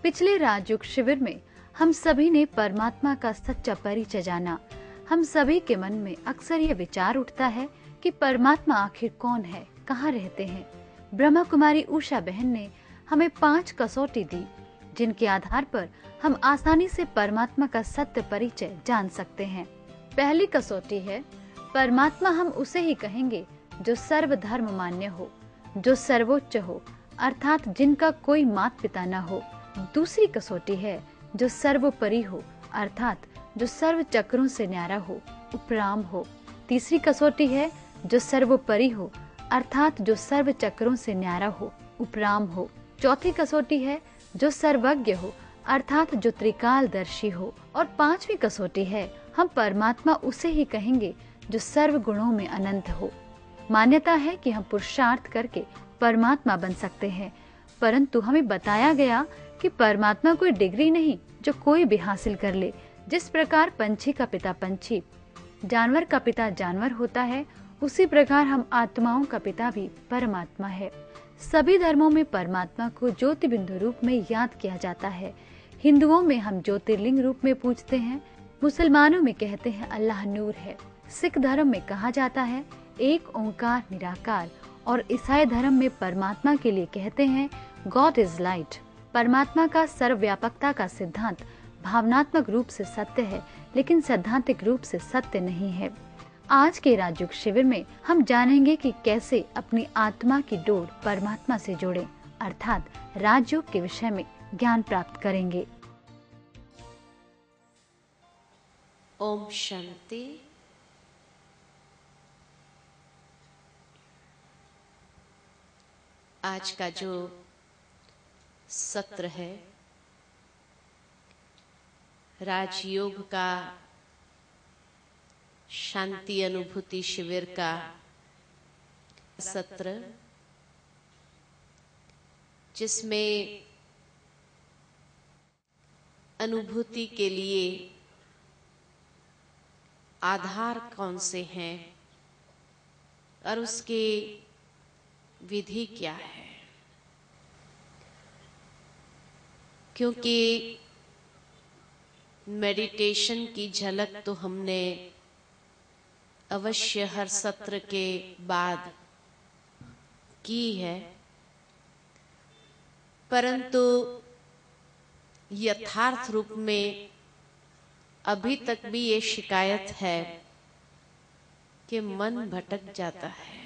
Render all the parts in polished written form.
पिछले राजयोग शिविर में हम सभी ने परमात्मा का सच्चा परिचय जाना। हम सभी के मन में अक्सर ये विचार उठता है कि परमात्मा आखिर कौन है, कहाँ रहते हैं। ब्रह्मा कुमारी उषा बहन ने हमें 5 कसौटी दी, जिनके आधार पर हम आसानी से परमात्मा का सत्य परिचय जान सकते हैं। पहली कसौटी है, परमात्मा हम उसे ही कहेंगे जो सर्वधर्म मान्य हो, जो सर्वोच्च हो, अर्थात जिनका कोई माता पिता न हो। दूसरी कसौटी है, जो सर्वोपरि हो, अर्थात जो सर्व चक्रों से न्यारा हो, उपराम हो। तीसरी कसौटी है, जो सर्वोपरि हो, अर्थात जो सर्व चक्रों से न्यारा हो, उपराम हो। चौथी कसौटी है, जो सर्वज्ञ हो, अर्थात जो त्रिकालदर्शी हो। और 5वीं कसौटी है, हम परमात्मा उसे ही कहेंगे जो सर्व गुणों में अनंत हो। मान्यता है कि हम पुरुषार्थ करके परमात्मा बन सकते हैं, परंतु हमें बताया गया कि परमात्मा कोई डिग्री नहीं जो कोई भी हासिल कर ले। जिस प्रकार पंछी का पिता पंछी, जानवर का पिता जानवर होता है, उसी प्रकार हम आत्माओं का पिता भी परमात्मा है। सभी धर्मों में परमात्मा को ज्योति बिंदु रूप में याद किया जाता है। हिंदुओं में हम ज्योतिर्लिंग रूप में पूजते हैं, मुसलमानों में कहते हैं अल्लाह नूर है, सिख धर्म में कहा जाता है एक ओंकार निराकार, और ईसाई धर्म में परमात्मा के लिए कहते हैं गॉड इज लाइट। परमात्मा का सर्वव्यापकता का सिद्धांत भावनात्मक रूप से सत्य है, लेकिन सैद्धांतिक रूप से सत्य नहीं है। आज के राजयोग शिविर में हम जानेंगे कि कैसे अपनी आत्मा की डोर परमात्मा से जोड़ें, अर्थात राजयोग के विषय में ज्ञान प्राप्त करेंगे। ओम शांति। आज का जो सत्र है राजयोग का शांति अनुभूति शिविर का सत्र, जिसमें अनुभूति के लिए आधार कौन से हैं और उसके विधि क्या है। क्योंकि मेडिटेशन की झलक तो हमने अवश्य हर सत्र के बाद की है, परंतु यथार्थ रूप में अभी तक भी ये शिकायत है कि मन भटक जाता है,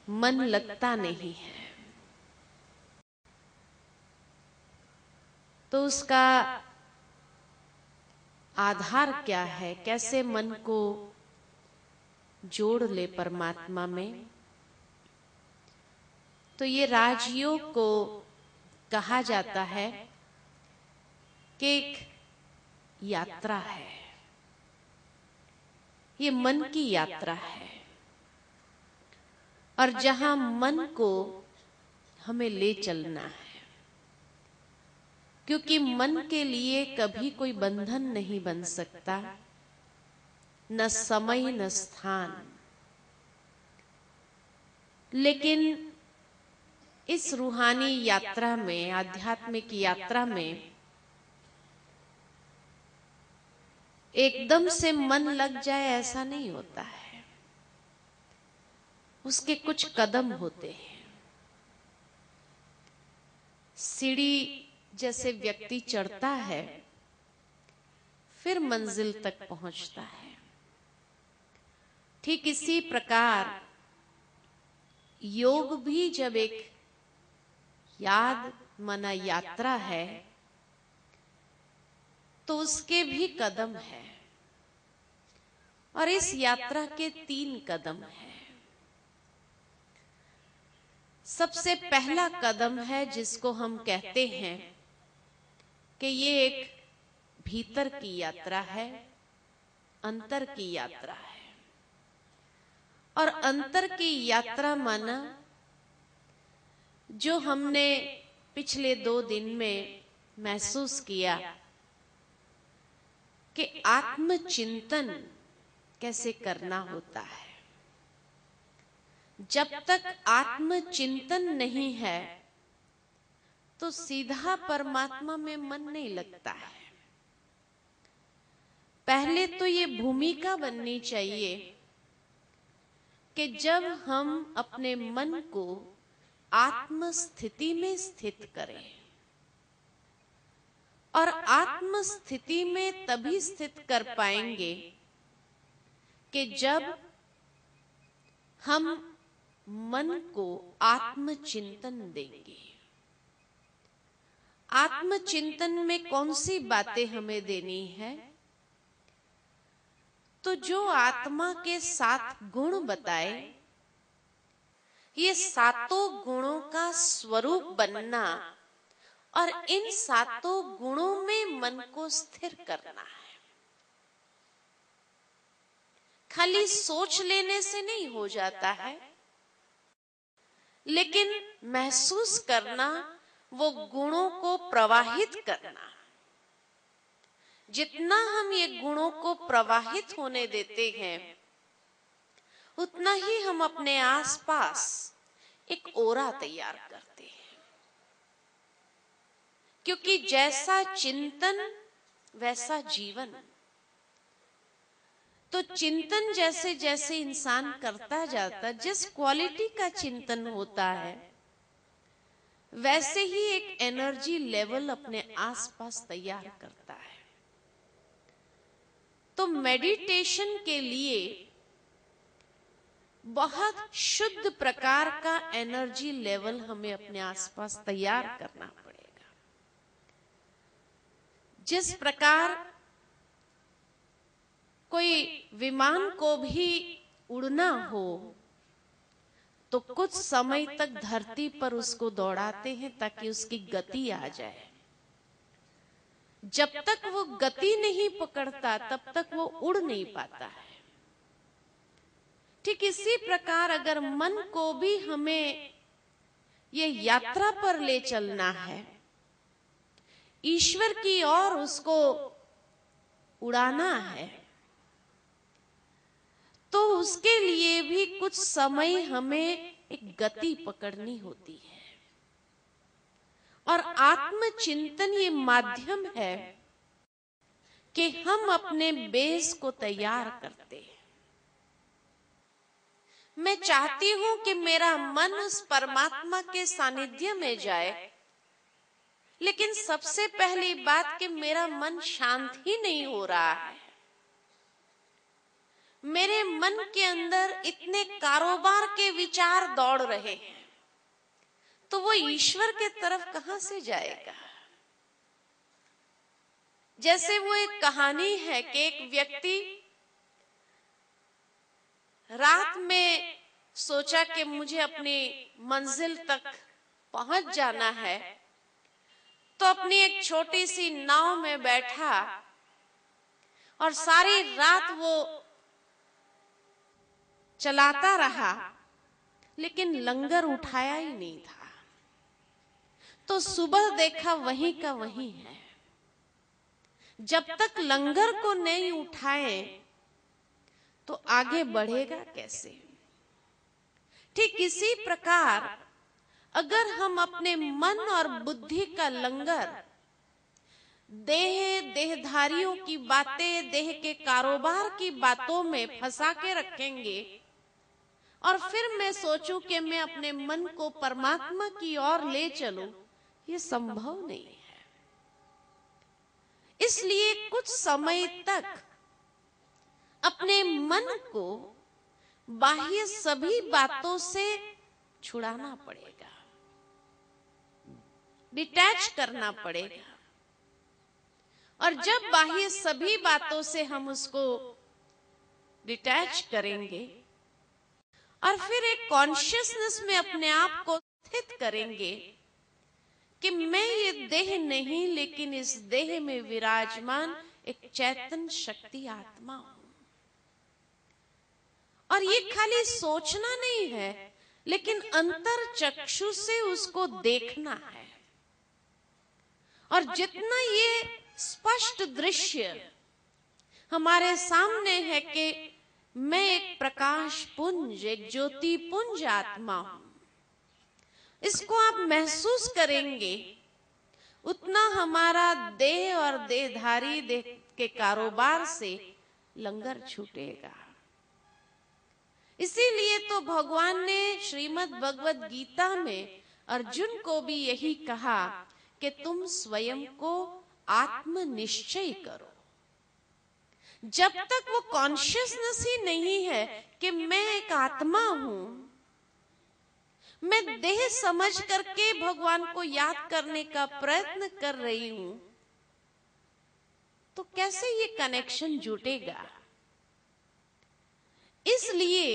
मन लगता नहीं है। तो उसका आधार क्या है, कैसे मन को जोड़ ले परमात्मा में। तो ये राजयोग को कहा जाता है कि एक यात्रा है, ये मन की यात्रा है, और जहां मन को हमें ले चलना है। क्योंकि मन के लिए कभी कोई बंधन नहीं बन सकता, न समय न स्थान। लेकिन इस रूहानी यात्रा में, आध्यात्मिक यात्रा में एकदम से मन लग जाए ऐसा नहीं होता है। उसके कुछ कदम होते हैं। सीढ़ी जैसे व्यक्ति चढ़ता है, फिर मंजिल तक पहुंचता है, ठीक इसी प्रकार योग भी जब एक याद माना यात्रा है, तो उसके भी कदम है, और इस यात्रा के 3 कदम है। सबसे पहला कदम है जिसको हम कहते हैं कि ये एक भीतर की यात्रा है, अंतर की यात्रा है। और अंतर की यात्रा माना जो हमने पिछले 2 दिन में महसूस किया कि आत्मचिंतन कैसे करना होता है। जब तक आत्मचिंतन नहीं है, तो सीधा परमात्मा में मन नहीं लगता है। पहले तो ये भूमिका बननी चाहिए कि जब हम अपने मन को आत्म स्थिति में स्थित करें, और आत्म स्थिति में तभी स्थित कर पाएंगे कि जब हम मन को आत्मचिंतन देंगे। आत्मचिंतन में कौन सी बातें हमें देनी है? तो जो आत्मा के 7 गुण बताए, ये 7 गुणों का स्वरूप बनना और इन 7 गुणों में मन को स्थिर करना है। खाली सोच लेने से नहीं हो जाता है, लेकिन महसूस करना, वो गुणों को प्रवाहित करना। जितना हम ये गुणों को प्रवाहित होने देते हैं, उतना ही हम अपने आसपास एक ओरा तैयार करते हैं। क्योंकि जैसा चिंतन वैसा जीवन। तो चिंतन जैसे जैसे इंसान करता जाता, जिस क्वालिटी का चिंतन होता है, वैसे ही एक एनर्जी लेवल अपने आसपास तैयार करता है। तो मेडिटेशन के लिए बहुत शुद्ध प्रकार का एनर्जी लेवल हमें अपने आसपास तैयार करना पड़ेगा। जिस प्रकार कोई विमान को भी उड़ना हो तो कुछ समय तक धरती पर उसको दौड़ाते हैं ताकि उसकी गति आ जाए। जब तक वो गति नहीं पकड़ता तब तक वो उड़ नहीं पाता है। ठीक इसी प्रकार अगर मन को भी हमें ये यात्रा पर ले चलना है, ईश्वर की ओर उसको उड़ाना है, तो उसके लिए भी कुछ समय हमें एक गति पकड़नी होती है। और आत्मचिंतन ये माध्यम है कि हम अपने बेस को तैयार करते हैं। मैं चाहती हूं कि मेरा मन उस परमात्मा के सानिध्य में जाए, लेकिन सबसे पहली बात कि मेरा मन शांत ही नहीं हो रहा है। मेरे मन के अंदर इतने कारोबार के विचार दौड़ रहे हैं, तो वो ईश्वर के तरफ कहां से जाएगा? जैसे वो एक कहानी है कि एक व्यक्ति रात में सोचा कि मुझे अपनी मंजिल तक पहुंच जाना है, तो अपनी एक छोटी सी नाव में बैठा और सारी रात वो चलाता रहा, लेकिन लंगर उठाया ही नहीं था। तो सुबह देखा वहीं का वहीं है। जब तक लंगर को नहीं उठाए तो आगे बढ़ेगा कैसे? ठीक इसी प्रकार अगर हम अपने मन और बुद्धि का लंगर देहधारियों की बातें, देह के कारोबार की बातों में फंसा के रखेंगे और फिर मैं सोचूं कि मैं अपने मन को परमात्मा की ओर ले चलूं, ये संभव नहीं है। इसलिए कुछ समय तक अपने मन को बाह्य सभी बातों से छुड़ाना पड़ेगा, डिटैच करना पड़ेगा। और जब बाह्य सभी बातों से हम उसको डिटैच करेंगे और फिर एक कॉन्शियसनेस में अपने आप को स्थित करेंगे कि मैं ये देह नहीं, लेकिन इस देह में विराजमान एक चैतन्य शक्ति आत्मा हूं। और ये खाली सोचना नहीं है, लेकिन अंतर चक्षु से उसको देखना है। और जितना ये स्पष्ट दृश्य हमारे सामने है कि मैं एक प्रकाश पुंज, एक ज्योति पुंज आत्मा हूं, इसको आप महसूस करेंगे उतना हमारा देह और देहधारी देह के कारोबार से लंगर छूटेगा। इसीलिए तो भगवान ने श्रीमद् भगवद गीता में अर्जुन को भी यही कहा कि तुम स्वयं को आत्मनिश्चय करो। जब तक वो कॉन्शियसनेस ही नहीं है कि मैं एक आत्मा हूं, मैं देह समझ करके भगवान को याद करने का प्रयत्न कर रही हूं, तो कैसे ये कनेक्शन जुटेगा? इसलिए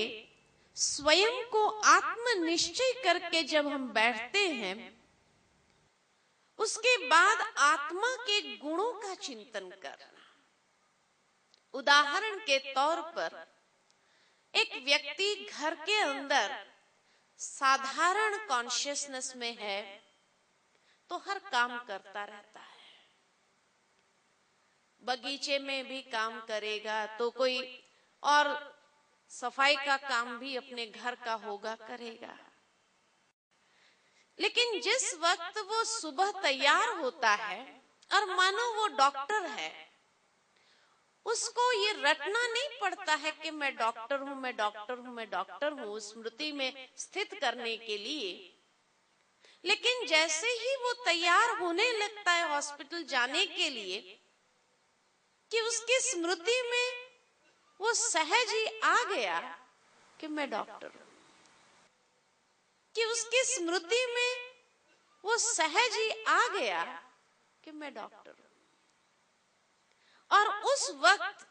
स्वयं को आत्मनिश्चय करके जब हम बैठते हैं, उसके बाद आत्मा के गुणों का चिंतन करना। उदाहरण के तौर पर एक व्यक्ति घर के अंदर साधारण कॉन्शियसनेस में है तो हर काम करता रहता है। बगीचे में भी काम करेगा तो कोई और सफाई का काम भी अपने घर का होगा, करेगा। लेकिन जिस वक्त वो सुबह तैयार होता है और मानो वो डॉक्टर है, उसको ये रटना नहीं पड़ता है कि मैं डॉक्टर हूं, मैं डॉक्टर हूं, मैं डॉक्टर हूं, स्मृति में स्थित करने के लिए। लेकिन जैसे ही वो तैयार होने लगता है हॉस्पिटल जाने के लिए, कि उसकी स्मृति में वो सहज ही आ गया कि मैं डॉक्टर हूं, कि उसकी स्मृति में वो सहज ही आ गया कि मैं डॉक्टर हूं। और उस वक्त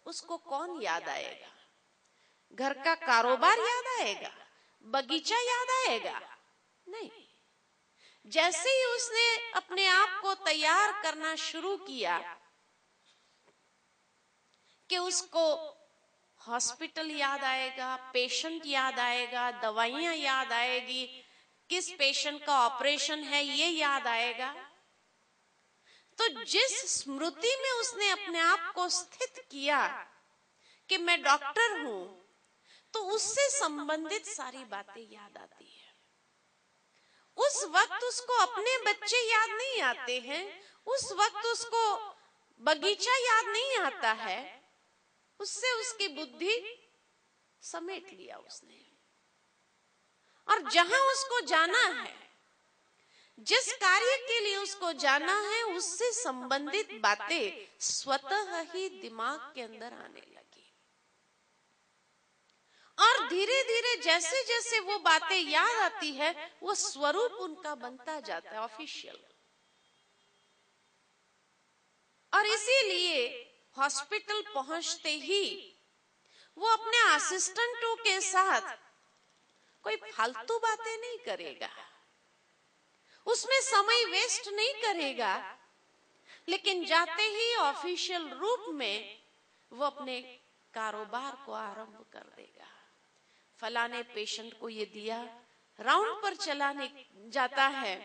उसको कौन याद आएगा? घर का कारोबार याद आएगा? बगीचा याद आएगा? नहीं। जैसे ही उसने अपने आप को तैयार करना शुरू किया कि उसको हॉस्पिटल याद आएगा, पेशेंट याद आएगा, दवाइयां याद आएगी, किस पेशेंट का ऑपरेशन है ये याद आएगा। तो जिस स्मृति में उसने अपने आप को स्थित किया कि मैं डॉक्टर हूं, तो उससे संबंधित सारी बातें याद आती है। उस वक्त उसको अपने बच्चे याद नहीं आते हैं, उस वक्त उसको बगीचा याद नहीं आता है, उससे उसकी बुद्धि समेट लिया उसने। और जहां उसको जाना है, जिस कार्य के लिए उसको जाना है, उससे संबंधित बातें स्वतः ही दिमाग के अंदर आने लगी। और धीरे धीरे जैसे जैसे वो बातें याद आती है, वो स्वरूप उनका बनता जाता है, ऑफिशियल। और इसीलिए हॉस्पिटल पहुंचते ही वो अपने असिस्टेंटों के साथ कोई फालतू बातें नहीं करेगा, उसमें समय वेस्ट नहीं करेगा, लेकिन जाते ही ऑफिशियल रूप में वो अपने कारोबार को आरंभ कर देगा। फलाने पेशेंट को ये दिया, राउंड पर चलाने जाता है,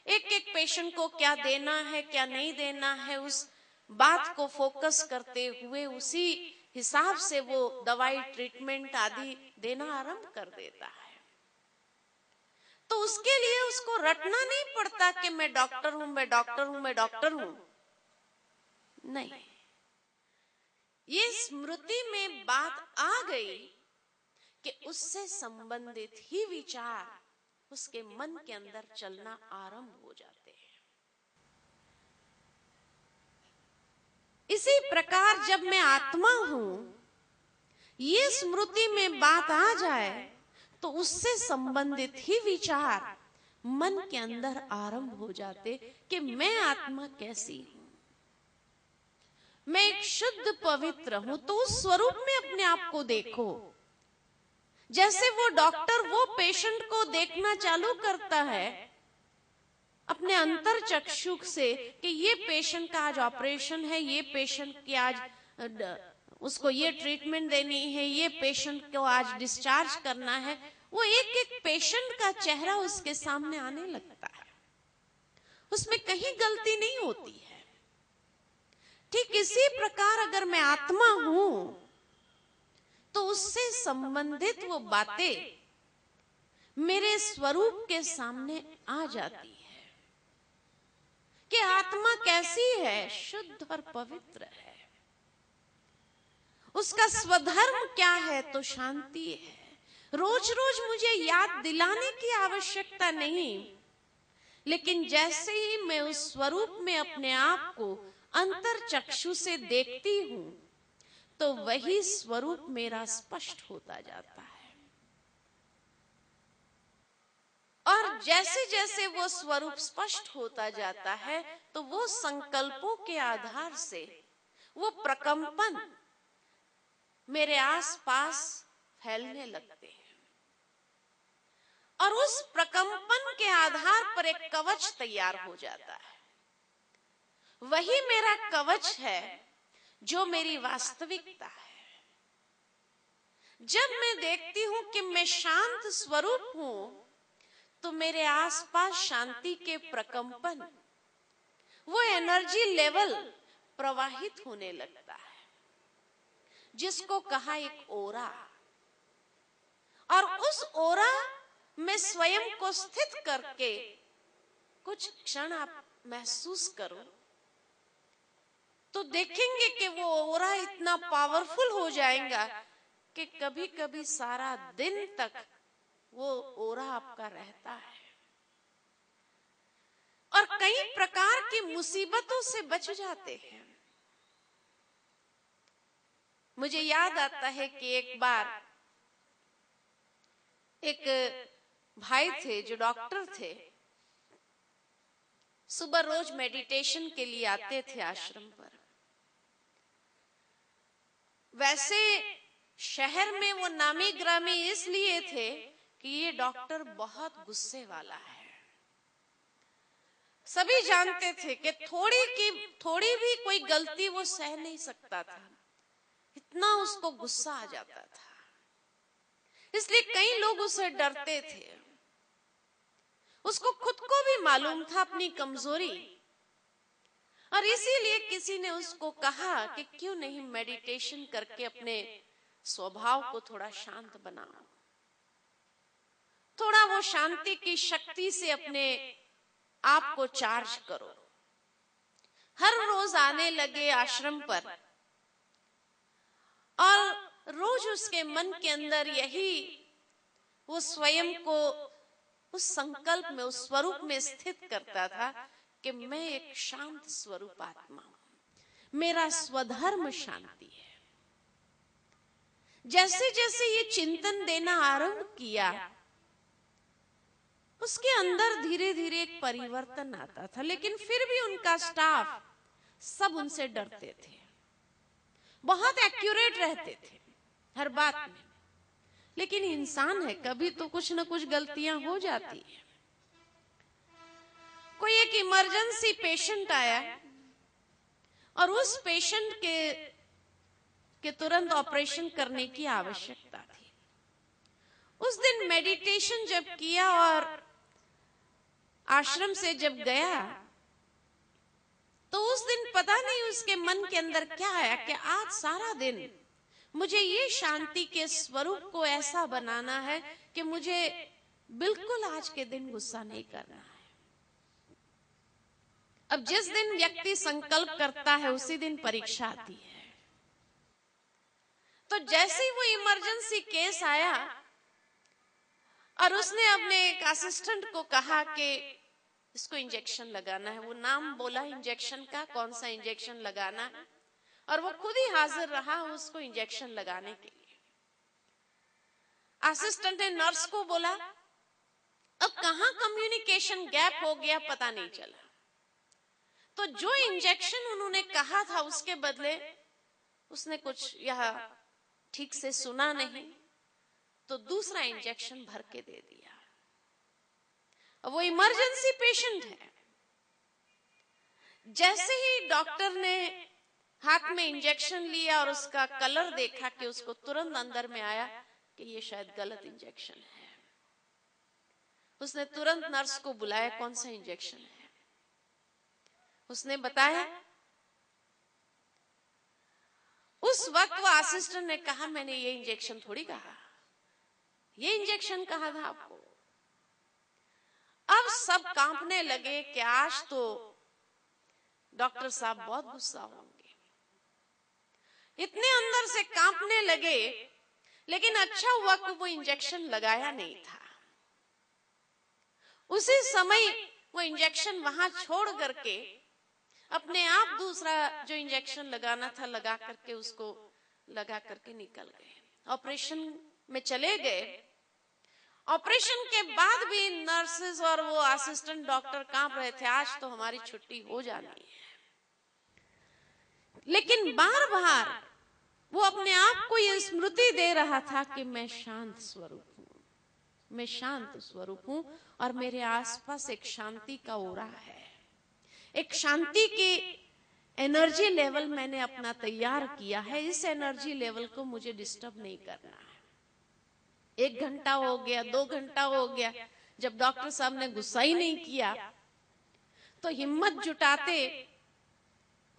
एक एक पेशेंट को क्या देना है क्या नहीं देना है, उस बात को फोकस करते हुए उसी हिसाब से वो दवाई ट्रीटमेंट आदि देना आरंभ कर देता है। तो उसके लिए उसको रटना नहीं पड़ता कि मैं डॉक्टर हूं, मैं डॉक्टर हूं, मैं डॉक्टर हूं। नहीं, ये स्मृति में बात आ गई कि उससे संबंधित ही विचार उसके मन के अंदर चलना आरंभ हो जाते हैं। इसी प्रकार जब मैं आत्मा हूं, ये स्मृति में बात आ जाए तो उससे संबंधित ही विचार मन के अंदर आरंभ हो जाते कि मैं आत्मा कैसी हूं, मैं एक शुद्ध पवित्र हूं। तो उस स्वरूप में अपने आप को देखो। जैसे वो डॉक्टर वो पेशेंट को देखना चालू करता है अपने अंतर चक्षु से कि ये पेशेंट का आज ऑपरेशन है, ये पेशेंट की आज उसको ये ट्रीटमेंट देनी है, ये पेशेंट को आज डिस्चार्ज करना है, वो एक एक पेशेंट का चेहरा उसके सामने आने लगता है, उसमें कहीं गलती नहीं होती है। ठीक इसी प्रकार अगर मैं आत्मा हूं तो उससे संबंधित वो बातें मेरे स्वरूप के सामने आ जाती है कि आत्मा कैसी है, शुद्ध और पवित्र है। उसका स्वधर्म क्या है, तो शांति है। रोज रोज मुझे याद दिलाने की आवश्यकता नहीं, लेकिन जैसे ही मैं उस स्वरूप में अपने आप को अंतर चक्षु से देखती हूं, तो वही स्वरूप मेरा स्पष्ट होता जाता है। और जैसे जैसे वो स्वरूप स्पष्ट होता जाता है, तो वो संकल्पों के आधार से वो प्रकंपन मेरे आसपास फैलने लगते हैं, और उस प्रकंपन के आधार पर एक कवच तैयार हो जाता है। वही मेरा कवच है जो मेरी वास्तविकता है। जब मैं देखती हूं कि मैं शांत स्वरूप हूं, तो मेरे आसपास शांति के प्रकंपन, वो एनर्जी लेवल प्रवाहित होने लगता है, जिसको कहा एक ओरा। और उस ओरा में स्वयं को स्थित करके कुछ क्षण आप महसूस करो, तो देखेंगे कि वो ओरा इतना पावरफुल हो जाएगा कि कभी कभी सारा दिन तक वो ओरा आपका रहता है, और कई प्रकार की मुसीबतों से बच जाते हैं। मुझे याद आता है कि एक बार एक भाई थे जो डॉक्टर थे, सुबह रोज मेडिटेशन के लिए आते थे आश्रम पर। वैसे शहर में वो नामी ग्रामी इसलिए थे कि ये डॉक्टर बहुत गुस्से वाला है। सभी जानते थे कि थोड़ी भी कोई गलती वो सह नहीं सकता था, इतना उसको गुस्सा आ जाता था। इसलिए कई लोग उससे डरते थे। उसको खुद को भी मालूम था अपनी कमजोरी, और इसीलिए किसी ने उसको कहा कि क्यों नहीं मेडिटेशन करके अपने स्वभाव को थोड़ा शांत बनाओ, थोड़ा वो शांति की शक्ति से अपने आप को चार्ज करो। हर रोज आने लगे आश्रम पर, और रोज उसके मन के अंदर यही वो स्वयं को उस संकल्प में, उस स्वरूप में स्थित करता था कि मैं एक शांत स्वरूप आत्मा हूं, मेरा स्वधर्म शांति है। जैसे जैसे ये चिंतन देना आरंभ किया, उसके अंदर धीरे धीरे एक परिवर्तन आता था। लेकिन फिर भी उनका स्टाफ सब उनसे डरते थे, बहुत एक्यूरेट रहते थे हर बात में। लेकिन इंसान है, कभी तो कुछ न कुछ गलतियां हो जाती है। कोई एक इमरजेंसी पेशेंट आया, और उस पेशेंट के तुरंत ऑपरेशन करने की आवश्यकता थी। उस दिन मेडिटेशन जब किया और आश्रम से जब गया, तो उस दिन पता नहीं उसके मन के अंदर क्या आया कि आज सारा दिन मुझे ये शांति के स्वरूप को ऐसा बनाना है कि मुझे बिल्कुल आज के दिन गुस्सा नहीं करना है। अब जिस दिन व्यक्ति संकल्प करता है, उसी दिन परीक्षा आती है। तो जैसे ही वो इमरजेंसी केस आया, और उसने अपने एक असिस्टेंट को कहा कि इसको इंजेक्शन लगाना है। वो नाम बोला इंजेक्शन का, कौन सा इंजेक्शन लगाना है, और वो खुद ही हाजिर रहा उसको इंजेक्शन लगाने के लिए। असिस्टेंट ने नर्स को बोला, अब कहां कम्युनिकेशन गैप हो गया पता नहीं चला। तो जो इंजेक्शन उन्होंने कहा था, उसके बदले उसने कुछ यह ठीक से सुना नहीं, तो दूसरा इंजेक्शन भर के दे दिया। वो इमरजेंसी पेशेंट है। जैसे ही डॉक्टर ने हाथ में इंजेक्शन लिया और उसका कलर देखा, कि उसको तुरंत अंदर में आया कि ये शायद गलत इंजेक्शन है। उसने तुरंत नर्स को बुलाया, कौन सा इंजेक्शन है। उसने बताया। उस वक्त वो असिस्टेंट ने कहा, मैंने ये इंजेक्शन थोड़ी कहा, ये इंजेक्शन कहा था आपको। अब सब कांपने लगे कि आज तो डॉक्टर साहब बहुत गुस्सा होंगे, इतने अंदर से कांपने लगे, लेकिन अच्छा हुआ कि वो इंजेक्शन लगाया नहीं था। उसी समय वो इंजेक्शन वहां छोड़ करके अपने आप दूसरा जो इंजेक्शन लगाना था लगा करके उसको लगा करके निकल गए, ऑपरेशन में चले गए। ऑपरेशन के बाद भी नर्सेस और वो असिस्टेंट डॉक्टर कांप रहे थे, आज तो हमारी छुट्टी हो जानी है। लेकिन बार बार वो अपने आप को ये स्मृति दे रहा था कि मैं शांत स्वरूप हूं, मैं शांत स्वरूप हूं और मेरे आसपास एक शांति का ओरा है, एक शांति की एनर्जी लेवल मैंने अपना तैयार किया है। इस एनर्जी लेवल को मुझे डिस्टर्ब नहीं करना है। 1 घंटा हो गया, 2 घंटा हो गया, जब डॉक्टर साहब ने गुस्सा ही नहीं किया तो हिम्मत जुटाते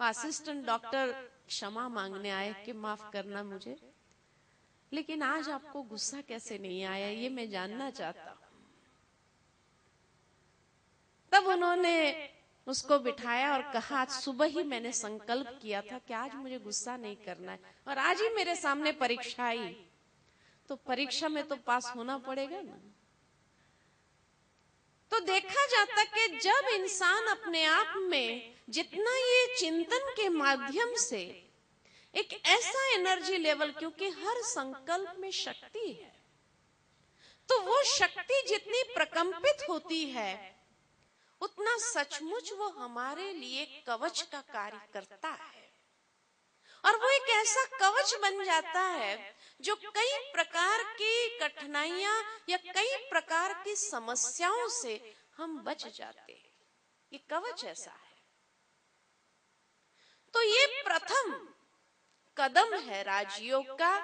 असिस्टेंट डॉक्टर क्षमा मांगने आए कि माफ करना मुझे, लेकिन आज आपको गुस्सा कैसे नहीं आया ये मैं जानना चाहता हूं। तब उन्होंने उसको बिठाया और कहा, आज सुबह ही मैंने संकल्प किया था कि आज मुझे गुस्सा नहीं करना है, और आज ही मेरे सामने परीक्षा आई, तो परीक्षा में तो पास होना पड़ेगा ना। तो देखा जाता कि जब इंसान अपने आप में जितना ये चिंतन के माध्यम से एक ऐसा एनर्जी लेवल, क्योंकि हर संकल्प में शक्ति है, तो वो शक्ति जितनी प्रकंपित होती है उतना सचमुच वो हमारे लिए कवच का कार्य करता है, और वो एक ऐसा कवच बन जाता है जो कई प्रकार की कठिनाइयां या कई प्रकार की समस्याओं से हम बच जाते हैं। ये कवच ऐसा है। तो ये प्रथम कदम है राजयोग का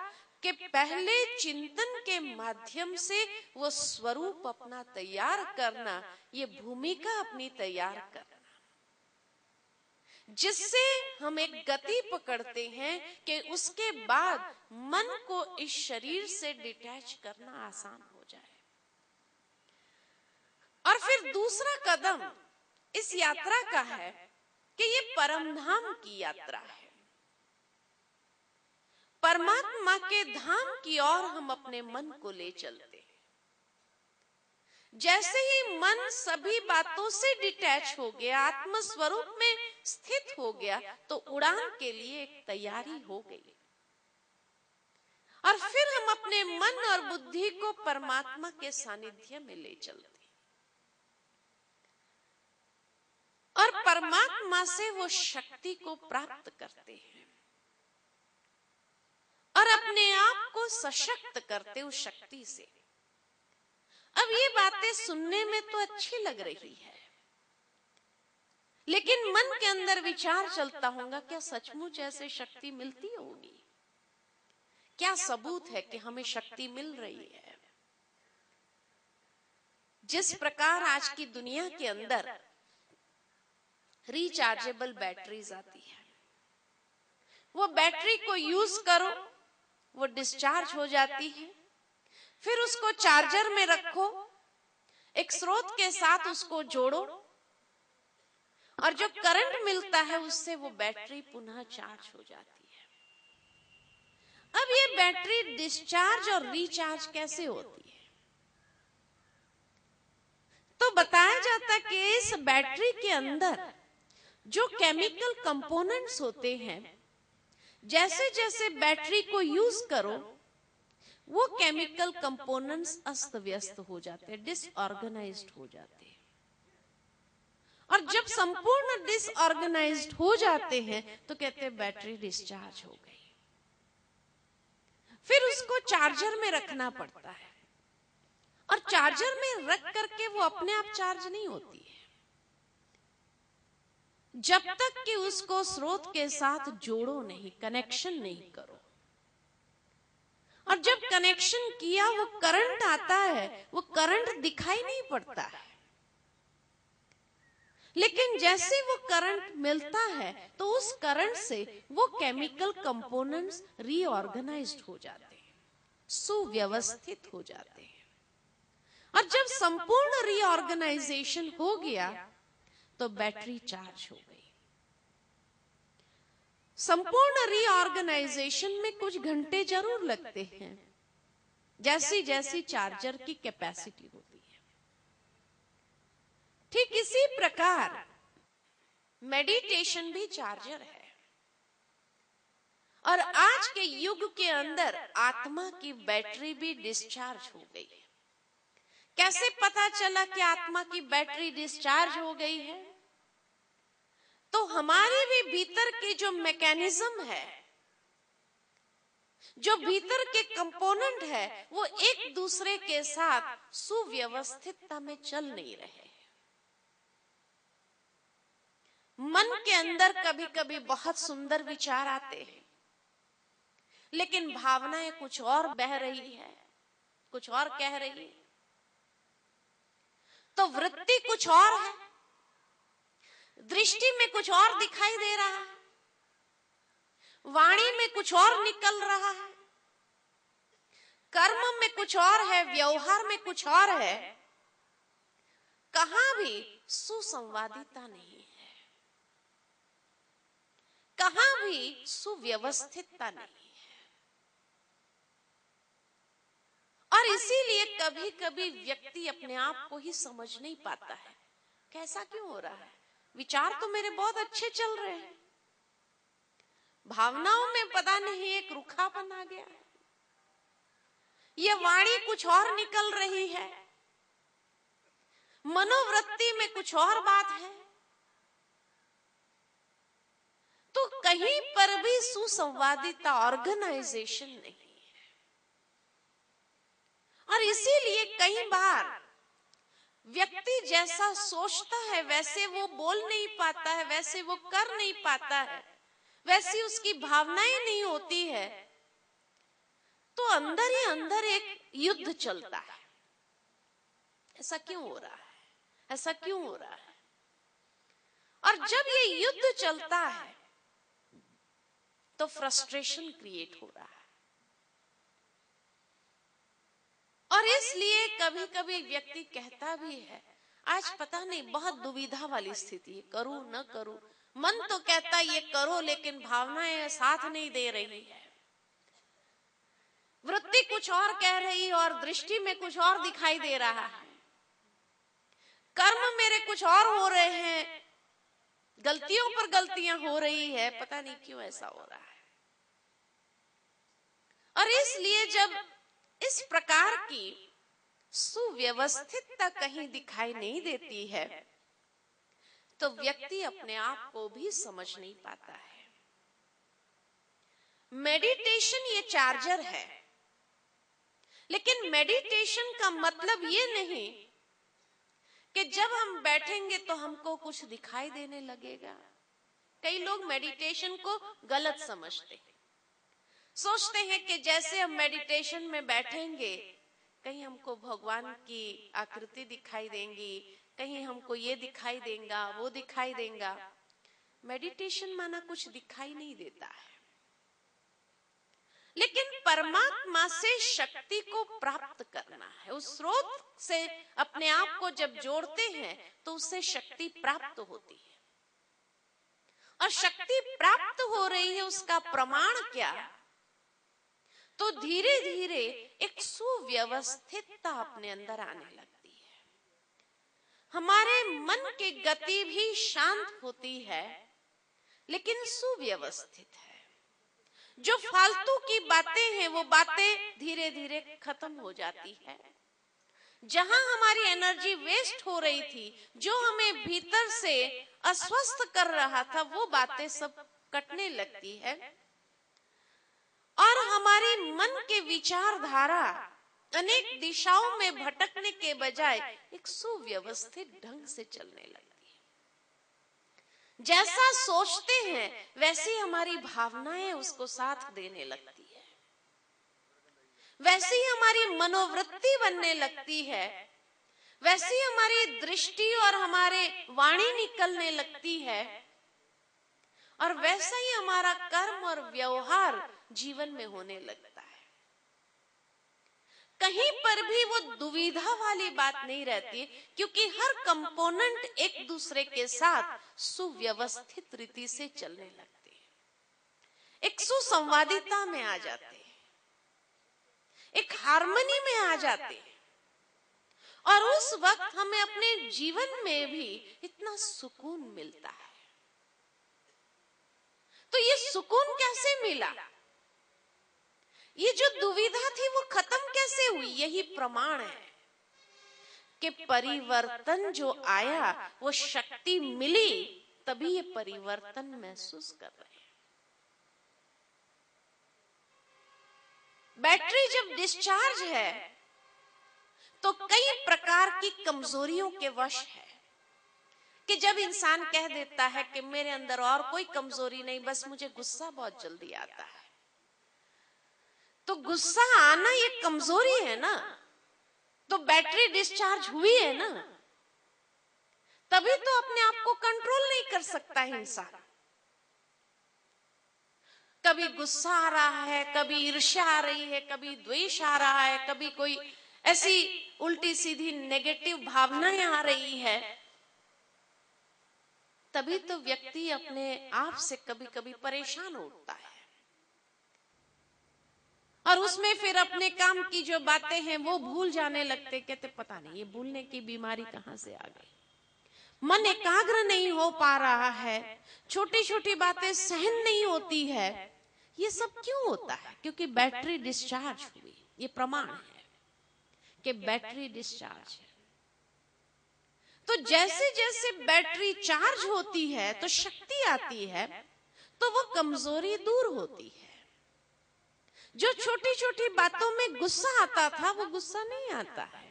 कि पहले चिंतन के माध्यम से वो स्वरूप अपना तैयार करना, ये भूमिका अपनी तैयार करना, जिससे हम एक गति पकड़ते हैं कि उसके बाद मन को इस शरीर से डिटैच करना आसान हो जाए। और फिर दूसरा कदम इस यात्रा का है कि ये परमधाम की यात्रा है। परमात्मा के धाम की ओर हम अपने मन को ले चलते हैं। जैसे ही मन सभी बातों से डिटैच हो गया, आत्म स्वरूप में स्थित हो गया, तो उड़ान के लिए एक तैयारी हो गई, और फिर हम अपने मन और बुद्धि को परमात्मा के सानिध्य में ले चलते हैं, और परमात्मा से वो शक्ति को प्राप्त करते हैं और अपने आप को सशक्त करते उस शक्ति से। अब ये बातें सुनने में तो अच्छी लग रही है, लेकिन मन के अंदर विचार चलता होगा, क्या सचमुच ऐसे शक्ति मिलती होगी? क्या सबूत है कि हमें शक्ति मिल रही है? जिस प्रकार आज की दुनिया के अंदर रिचार्जेबल बैटरीज आती है, वो बैटरी को यूज करो, वो डिस्चार्ज हो जाती है, फिर उसको चार्जर में रखो, एक स्रोत के साथ उसको जोड़ो, और जो करंट मिलता है उससे वो बैटरी पुनः चार्ज हो जाती है। अब ये बैटरी डिस्चार्ज और रिचार्ज कैसे होती है? तो बताया जाता है कि इस बैटरी के अंदर जो केमिकल कंपोनेंट्स होते हैं, जैसे जैसे बैटरी को यूज करो वो केमिकल कंपोनेंट्स अस्त व्यस्त हो जाते हैं, डिसऑर्गेनाइज्ड हो जाते हैं, और जब संपूर्ण डिसऑर्गेनाइज्ड हो जाते हैं तो कहते हैं बैटरी डिस्चार्ज हो गई। फिर उसको चार्जर में रखना पड़ता है, और चार्जर में रख करके वो अपने आप चार्ज नहीं होती है जब तक कि उसको स्रोत के साथ जोड़ो नहीं, कनेक्शन नहीं करो। और जब कनेक्शन किया वो करंट आता है, वो करंट दिखाई नहीं पड़ता है, लेकिन जैसे वो करंट मिलता है तो उस करंट से वो केमिकल कंपोनेंट्स रीऑर्गेनाइज्ड हो जाते हैं, सुव्यवस्थित हो जाते हैं, और जब संपूर्ण रीऑर्गेनाइजेशन हो गया तो बैटरी चार्ज हो गई। संपूर्ण रीऑर्गेनाइजेशन में कुछ घंटे जरूर लगते हैं, जैसी जैसी चार्जर की कैपेसिटी होती है। ठीक इसी प्रकार मेडिटेशन भी चार्जर है। और आज के युग के अंदर आत्मा की बैटरी भी डिस्चार्ज हो गई है। कैसे पता चला कि आत्मा की बैटरी डिस्चार्ज हो गई है? तो हमारे भी भीतर की जो मैकेनिज्म है, जो भीतर के कंपोनेंट है, वो एक दूसरे के साथ सुव्यवस्थितता में चल नहीं रहे। मन के अंदर कभी कभी बहुत सुंदर विचार आते हैं, लेकिन भावनाएं कुछ और बह रही है, कुछ और कह रही है। तो वृत्ति कुछ और है, दृष्टि में कुछ और दिखाई दे रहा है, वाणी में कुछ और निकल रहा है, कर्म में कुछ और है, व्यवहार में कुछ और है। कहां भी सुसंवादिता नहीं है, कहां भी सुव्यवस्थितता नहीं है। और इसीलिए कभी कभी व्यक्ति अपने आप को ही समझ नहीं पाता है, कैसा क्यों हो रहा है? विचार तो मेरे बहुत अच्छे चल रहे हैं, भावनाओं में पता नहीं एक रूखापन आ गया है, ये वाणी कुछ और निकल रही है, मनोवृत्ति में कुछ और बात है। तो कहीं पर भी सुसंवादिता, ऑर्गेनाइजेशन नहीं है। और इसीलिए कई बार व्यक्ति जैसा सोचता है वैसे वो बोल नहीं पाता है, वैसे वो कर नहीं पाता है, वैसी उसकी भावनाएं नहीं होती है। तो अंदर ही अंदर एक युद्ध चलता है। ऐसा क्यों हो रहा है? ऐसा क्यों हो रहा है? और जब ये युद्ध चलता है तो फ्रस्ट्रेशन क्रिएट हो रहा है। और इसलिए कभी कभी व्यक्ति कहता भी है, आज पता नहीं बहुत दुविधा वाली स्थिति है, करूं न करूं। मन तो कहता है ये करो, लेकिन भावनाएं साथ नहीं दे रही है, वृत्ति कुछ और कह रही और दृष्टि में कुछ और दिखाई दे रहा है, कर्म मेरे कुछ और हो रहे हैं, गलतियों पर गलतियां हो रही है, पता नहीं क्यों ऐसा हो रहा है। और इसलिए जब इस प्रकार की सुव्यवस्थितता कहीं दिखाई नहीं देती है तो व्यक्ति अपने आप को भी समझ नहीं पाता है। मेडिटेशन ये चार्जर है, लेकिन मेडिटेशन का मतलब ये नहीं कि जब हम बैठेंगे तो हमको कुछ दिखाई देने लगेगा। कई लोग मेडिटेशन को गलत समझते हैं, सोचते हैं कि जैसे हम मेडिटेशन में बैठेंगे कहीं हमको भगवान की आकृति दिखाई देंगी, कहीं हमको ये दिखाई देगा, वो दिखाई देगा। मेडिटेशन माना कुछ दिखाई नहीं देता है, लेकिन परमात्मा से शक्ति को प्राप्त करना है। उस स्रोत से अपने आप को जब जोड़ते हैं तो उससे शक्ति प्राप्त होती है। और शक्ति प्राप्त हो रही है, उसका प्रमाण क्या? तो धीरे धीरे एक सुव्यवस्थितता अपने अंदर आने लगती है। हमारे मन की गति भी शांत होती है, लेकिन सुव्यवस्थित है। जो फालतू की बातें हैं वो बातें धीरे धीरे खत्म हो जाती है। जहां हमारी एनर्जी वेस्ट हो रही थी, जो हमें भीतर से अस्वस्थ कर रहा था, वो बातें सब कटने लगती है और हमारी मन के विचारधारा अनेक दिशाओं में भटकने के बजाय एक सुव्यवस्थित ढंग से चलने लगती है। जैसा सोचते हैं वैसी हमारी भावनाएं उसको साथ देने लगती है, वैसी हमारी मनोवृत्ति बनने लगती है, वैसी हमारी दृष्टि और हमारे वाणी निकलने लगती है, और वैसा ही हमारा कर्म और व्यवहार जीवन में होने लगता है। कहीं पर भी वो दुविधा वाली बात नहीं रहती, क्योंकि हर कंपोनेंट एक दूसरे के साथ सुव्यवस्थित रीति से चलने लगते हैं। एक सुसंवादिता में आ जाते हैं, एक हार्मनी में आ जाते हैं, और उस वक्त हमें अपने जीवन में भी इतना सुकून मिलता है। तो ये सुकून कैसे मिला? ये जो दुविधा थी वो खत्म कैसे हुई? यही प्रमाण है कि परिवर्तन जो आया, वो शक्ति मिली, तभी ये परिवर्तन महसूस कर रहे हैं। बैटरी जब डिस्चार्ज है तो कई प्रकार की कमजोरियों के वश है, कि जब इंसान कह देता है कि मेरे अंदर और कोई कमजोरी नहीं, बस मुझे गुस्सा बहुत जल्दी आता है, तो गुस्सा आना ये कमजोरी है ना, तो बैटरी डिस्चार्ज हुई है ना, तभी तो अपने आप को कंट्रोल नहीं कर सकता है इंसान। कभी गुस्सा आ रहा है, कभी ईर्ष्या आ रही है, कभी द्वेष आ रहा है, कभी कोई ऐसी उल्टी सीधी नेगेटिव भावनाएं आ रही है, तभी तो व्यक्ति अपने आप से कभी कभी परेशान होता है, और उसमें फिर अपने काम की जो बातें हैं वो भूल जाने लगते, कहते पता नहीं ये भूलने की बीमारी कहां से आ गई, मन एकाग्र नहीं हो पा रहा है, छोटी छोटी बातें सहन नहीं होती है। ये सब क्यों होता है? क्योंकि बैटरी डिस्चार्ज हुई। ये प्रमाण है कि बैटरी डिस्चार्ज है। तो जैसे जैसे बैटरी चार्ज होती है तो शक्ति आती है, तो वो कमजोरी दूर होती है। जो छोटी छोटी बातों में गुस्सा आता था वो गुस्सा नहीं आता है,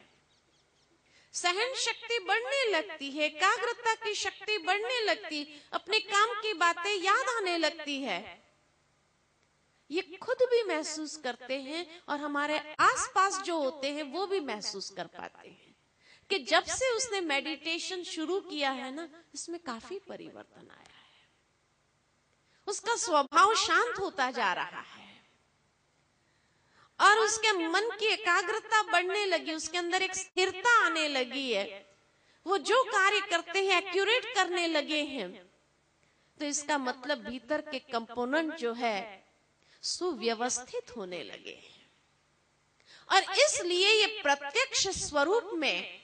सहन शक्ति बढ़ने लगती है, एकाग्रता की शक्ति बढ़ने लगती, अपने काम की बातें याद आने लगती है। ये खुद भी महसूस करते हैं और हमारे आसपास जो होते हैं वो भी महसूस कर पाते हैं कि जब से उसने मेडिटेशन शुरू किया है ना, इसमें काफी परिवर्तन आया है, उसका स्वभाव शांत होता जा रहा है और उसके मन की एकाग्रता बढ़ने लगी, उसके अंदर एक स्थिरता आने लगी है, वो जो कार्य करते हैं एक्यूरेट करने लगे हैं। तो इसका मतलब भीतर के कंपोनेंट जो है सुव्यवस्थित होने लगे हैं, और इसलिए ये प्रत्यक्ष स्वरूप में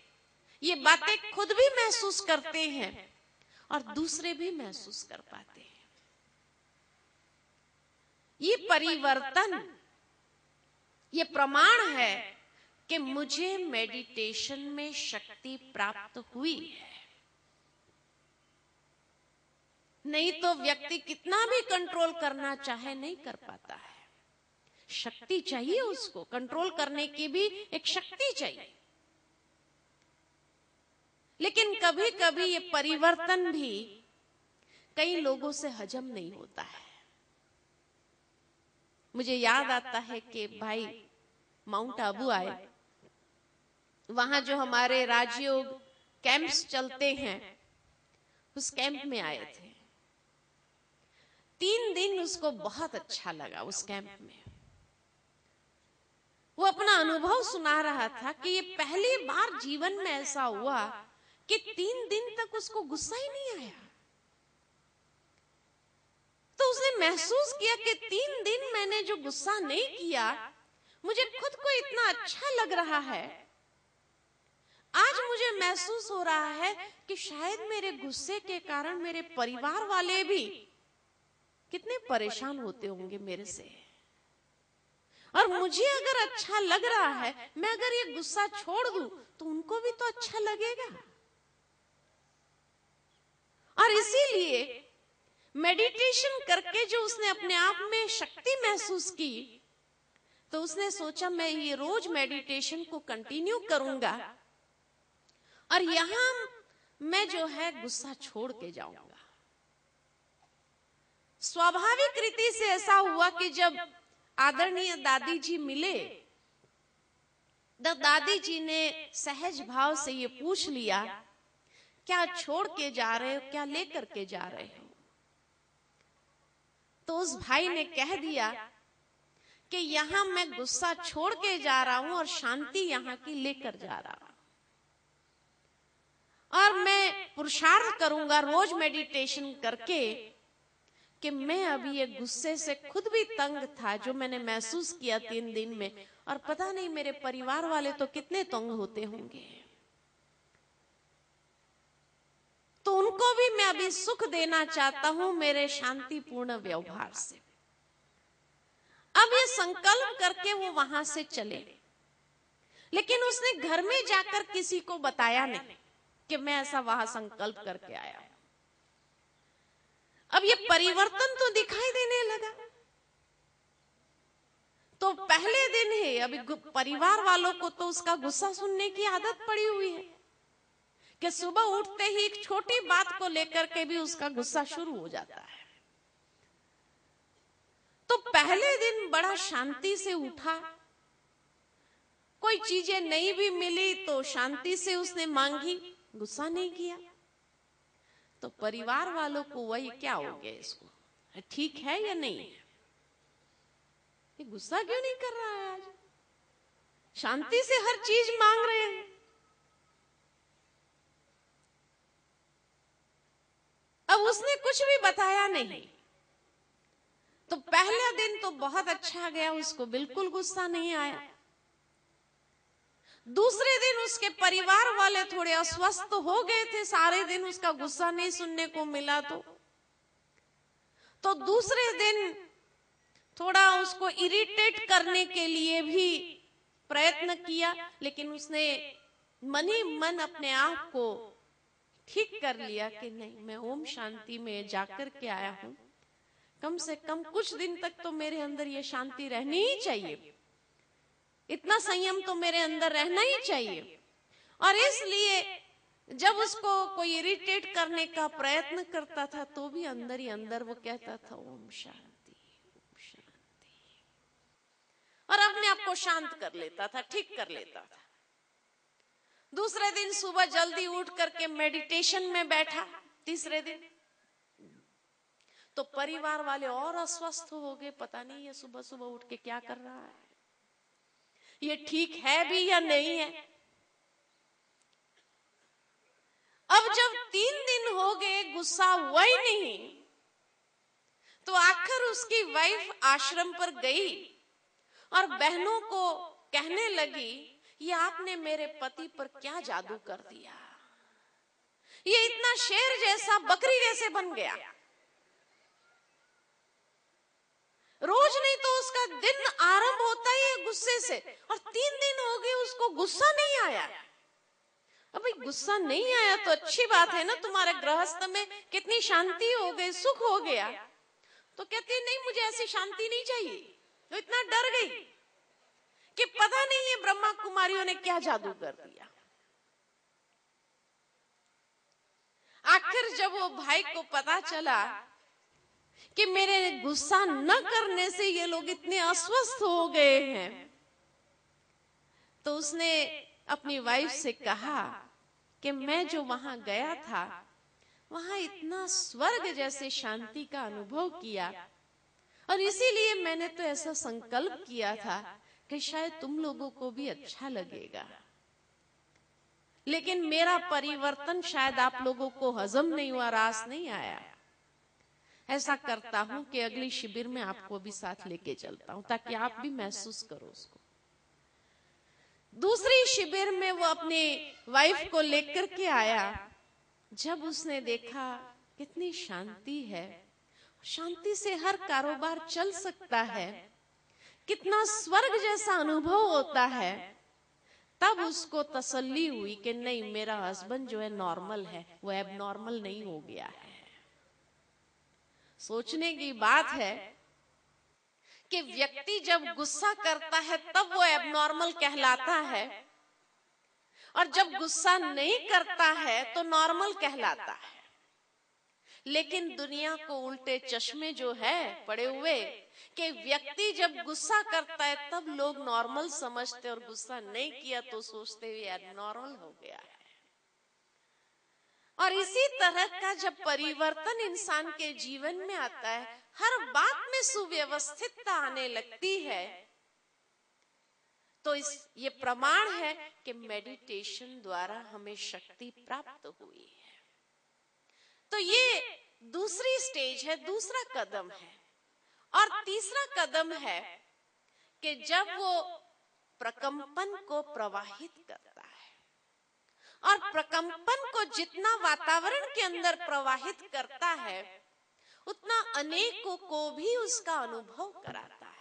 ये बातें खुद भी महसूस करते हैं और दूसरे भी महसूस कर पाते हैं। ये परिवर्तन, ये प्रमाण है कि मुझे मेडिटेशन में शक्ति प्राप्त हुई है। नहीं तो व्यक्ति कितना भी कंट्रोल करना चाहे नहीं कर पाता है। शक्ति चाहिए, उसको कंट्रोल करने की भी एक शक्ति चाहिए। लेकिन कभी कभी ये परिवर्तन भी कई लोगों से हजम नहीं होता है। मुझे याद आता है कि भाई माउंट आबू आए, वहां जो हमारे राजयोग कैंप्स चलते हैं, उस कैंप में आए थे। 3 दिन उसको बहुत अच्छा लगा उस कैंप में। वो अपना अनुभव सुना रहा था कि ये पहली बार जीवन में ऐसा हुआ कि 3 दिन तक उसको गुस्सा ही नहीं आया। तो उसने महसूस किया कि 3 दिन मैंने जो गुस्सा नहीं किया, मुझे खुद को इतना अच्छा लग रहा है। आज मुझे महसूस हो रहा है कि शायद मेरे गुस्से के कारण मेरे परिवार वाले भी कितने परेशान होते होंगे मेरे से, और मुझे अगर अच्छा लग रहा है, मैं अगर ये गुस्सा छोड़ दूं तो उनको भी तो अच्छा लगेगा। और इसीलिए मेडिटेशन करके जो उसने अपने आप में शक्ति महसूस की, तो उसने सोचा मैं ये रोज मेडिटेशन को कंटिन्यू करूंगा और यहां मैं जो है गुस्सा छोड़ के जाऊंगा। स्वाभाविक रीति से ऐसा हुआ कि जब आदरणीय दादी जी मिले, दादी जी ने सहज भाव से ये पूछ लिया, क्या छोड़ के जा रहे हो, क्या लेकर के जा रहे हो? तो उस भाई ने कह दिया कि यहां मैं गुस्सा छोड़ के जा रहा हूं और शांति यहां की लेकर जा रहा हूं, और मैं पुरुषार्थ करूंगा रोज मेडिटेशन करके कि मैं अभी एक गुस्से से खुद भी तंग था, जो मैंने महसूस किया 3 दिन में, और पता नहीं मेरे परिवार वाले तो कितने तंग होते होंगे। तो उनको भी मैं अभी सुख देना चाहता हूं मेरे शांतिपूर्ण व्यवहार से। अब ये संकल्प करके वो वहां से चले, लेकिन उसने घर में जाकर किसी को बताया नहीं कि मैं ऐसा वहां संकल्प करके आया। अब ये परिवर्तन तो दिखाई देने लगा। तो पहले दिन ही अभी परिवार वालों को तो उसका गुस्सा सुनने की आदत पड़ी हुई है कि सुबह उठते ही एक छोटी बात को लेकर के भी उसका गुस्सा शुरू हो जाता है। तो पहले दिन बड़ा शांति से उठा, कोई चीजें नहीं भी मिली तो शांति से उसने मांगी, गुस्सा नहीं किया। तो परिवार वालों को वही क्या हो गया, इसको ठीक है या नहीं है, ये गुस्सा क्यों नहीं कर रहा है, आज शांति से हर चीज मांग रहे हैं। अब उसने कुछ भी बताया नहीं। तो पहला दिन तो बहुत अच्छा गया, उसको बिल्कुल गुस्सा नहीं आया। दूसरे दिन उसके परिवार वाले थोड़े अस्वस्थ हो गए थे, सारे दिन उसका गुस्सा नहीं सुनने को मिला। तो दूसरे दिन थोड़ा उसको इरिटेट करने के लिए भी प्रयत्न किया, लेकिन उसने मन ही मन अपने आप को ठीक कर लिया कि नहीं, मैं ओम शांति में जाकर के आया हूं, कम से कम कुछ दिन तक तो मेरे अंदर ये शांति रहनी ही चाहिए, इतना संयम तो मेरे अंदर रहना ही चाहिए। और इसलिए जब उसको कोई इरिटेट करने का प्रयत्न करता था तो भी अंदर ही अंदर वो कहता था ओम शांति, ओम शांति, और अपने आप को शांत कर लेता था, ठीक कर लेता था। दूसरे दिन सुबह जल्दी उठ करके मेडिटेशन में बैठा। तीसरे दिन तो परिवार वाले और अस्वस्थ हो गए, पता नहीं ये सुबह सुबह उठ के क्या कर रहा है, ये ठीक है भी या नहीं है। अब जब 3 दिन हो गए गुस्सा हुआ ही नहीं, तो आखिर उसकी वाइफ आश्रम पर गई और बहनों को कहने लगी, ये आपने मेरे पति पर क्या जादू कर दिया, ये इतना शेर जैसा बकरी जैसे बन गया, रोज नहीं तो उसका दिन आरंभ होता ही है गुस्से से, और 3 दिन हो गए उसको गुस्सा नहीं आया। अभी गुस्सा नहीं आया तो अच्छी बात है ना, तुम्हारे गृहस्थ में कितनी शांति हो गई, सुख हो गया। तो कहते नहीं, मुझे ऐसी शांति नहीं चाहिए। तो इतना डर गई कि पता नहीं है ब्रह्मा कुमारियों ने क्या जादू कर दिया। आखिर जब वो भाई को पता चला कि मेरे गुस्सा न करने से ये लोग इतने अस्वस्थ हो गए हैं, तो उसने अपनी वाइफ से कहा कि मैं जो वहां गया था, वहां इतना स्वर्ग जैसे शांति का अनुभव किया, और इसीलिए मैंने तो ऐसा संकल्प किया था कि शायद तुम लोगों को भी अच्छा लगेगा, लेकिन मेरा परिवर्तन शायद आप लोगों को हजम नहीं हुआ, रास नहीं आया। ऐसा करता हूं कि अगली शिविर में आपको भी साथ लेके चलता हूं, ताकि आप भी महसूस करो उसको। दूसरी शिविर में वो अपने वाइफ को लेकर के आया। जब उसने देखा कितनी शांति है, शांति से हर कारोबार चल सकता है, कितना स्वर्ग जैसा अनुभव होता है, तब उसको तसल्ली हुई कि नहीं, मेरा हस्बैंड जो है नॉर्मल है, वो एबनॉर्मल नहीं हो गया है। सोचने की बात है कि व्यक्ति जब गुस्सा करता है तब वो एबनॉर्मल कहलाता है, और जब गुस्सा नहीं करता है तो नॉर्मल कहलाता है। लेकिन दुनिया को उल्टे चश्मे जो है पड़े हुए कि व्यक्ति जब गुस्सा करता है तब लोग नॉर्मल समझते, और गुस्सा नहीं किया तो सोचते हुए एबनॉर्मल हो गया है। और इसी तरह का जब परिवर्तन इंसान के जीवन में आता है, हर बात में सुव्यवस्थितता आने लगती है, तो ये प्रमाण है कि मेडिटेशन द्वारा हमें शक्ति प्राप्त हुई है। तो ये दूसरी स्टेज है, दूसरा कदम है। और तीसरा कदम है कि जब वो प्रकंपन को प्रवाहित करता है, और प्रकंपन को जितना वातावरण के अंदर प्रवाहित करता है उतना अनेकों को भी उसका अनुभव कराता है।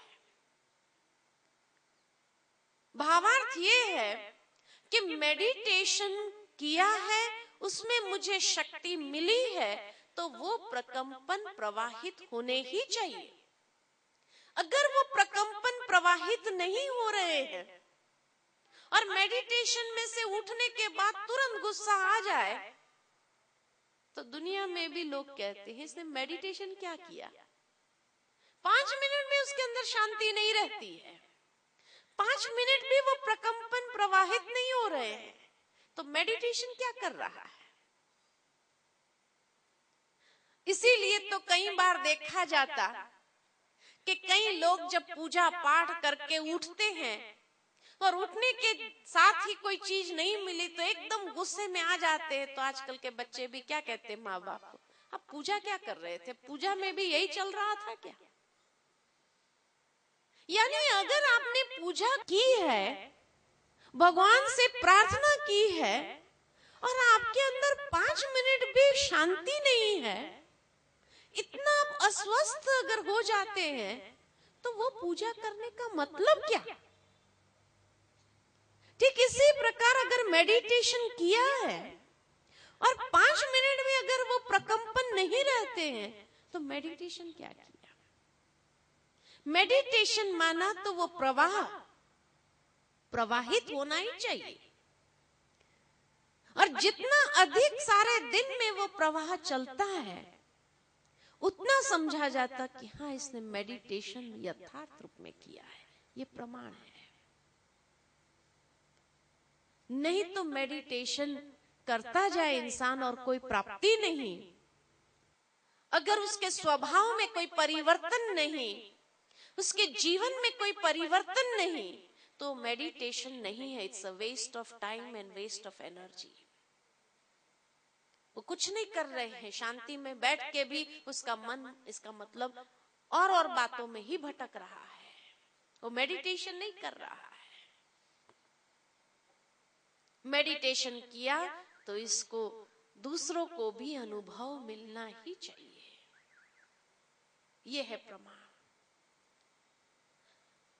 भावार्थ ये है कि मेडिटेशन किया है, उसमें मुझे शक्ति मिली है, तो वो प्रकंपन प्रवाहित होने ही चाहिए। अगर वो प्रकंपन प्रवाहित नहीं हो रहे हैं और मेडिटेशन में से उठने के बाद तुरंत गुस्सा आ जाए, तो दुनिया में भी लोग कहते हैं इसने मेडिटेशन क्या किया। 5 मिनट में उसके अंदर शांति नहीं रहती है, 5 मिनट भी वो प्रकंपन प्रवाहित नहीं हो रहे हैं, तो मेडिटेशन क्या कर रहा है। इसीलिए तो कई बार देखा जाता कि कई लोग जब पूजा पाठ करके उठते हैं और उठने के साथ ही कोई चीज नहीं मिली तो एकदम गुस्से में आ जाते हैं। तो आजकल के बच्चे भी क्या कहते हैं माँ बाप को, आप पूजा क्या कर रहे थे, पूजा में भी यही चल रहा था क्या। यानी अगर आपने पूजा की है, भगवान से प्रार्थना की है और आपके अंदर 5 मिनट भी शांति नहीं है, इतना आप अस्वस्थ अगर हो जाते हैं, तो वो पूजा करने का मतलब क्या। ठीक इसी प्रकार अगर मेडिटेशन किया है और 5 मिनट में अगर वो प्रकंपन नहीं रहते हैं, तो मेडिटेशन क्या किया। मेडिटेशन माना तो वो प्रवाहित होना ही चाहिए, और जितना अधिक सारे दिन में वो प्रवाह चलता है उतना समझा जाता कि हाँ इसने मेडिटेशन यथार्थ रूप में किया है, ये प्रमाण है। नहीं तो मेडिटेशन करता जाए इंसान और कोई प्राप्ति नहीं, अगर उसके स्वभाव में कोई परिवर्तन नहीं, उसके जीवन में कोई परिवर्तन नहीं, तो मेडिटेशन नहीं है। It's a waste of time and waste of energy. वो कुछ नहीं कर रहे हैं, शांति में बैठ के भी उसका मन इसका मतलब और बातों में ही भटक रहा है, वो मेडिटेशन नहीं कर रहा है। मेडिटेशन किया तो इसको दूसरों को भी अनुभव मिलना ही चाहिए, ये है प्रमाण।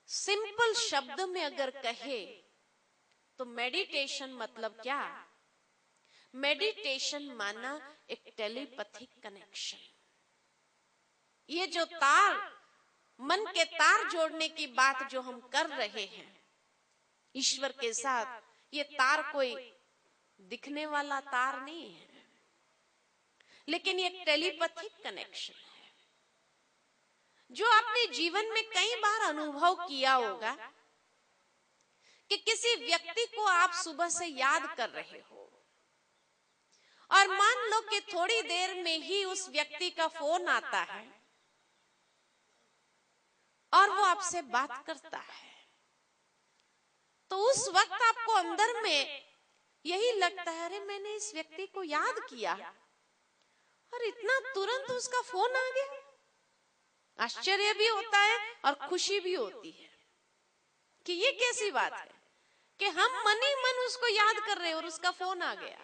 सिंपल शब्द में अगर कहे तो मेडिटेशन मतलब क्या। मेडिटेशन माना एक टेलीपैथिक कनेक्शन। ये जो तार, मन के तार जोड़ने की बात जो हम कर रहे हैं ईश्वर के साथ, ये तार कोई दिखने वाला तार नहीं है, लेकिन ये टेलीपैथिक कनेक्शन है जो आपने जीवन में कई बार अनुभव किया होगा कि किसी व्यक्ति को आप सुबह से याद कर रहे हो और मान लो कि थोड़ी देर में ही उस व्यक्ति का फोन आता है और वो आपसे बात करता है, तो उस वक्त आपको अंदर में यही लगता है अरे मैंने इस व्यक्ति को याद किया और इतना तुरंत उसका फोन आ गया। आश्चर्य भी होता है और खुशी भी होती है कि ये कैसी बात है कि हम मन ही मन उसको याद कर रहे हैं और उसका फोन आ गया।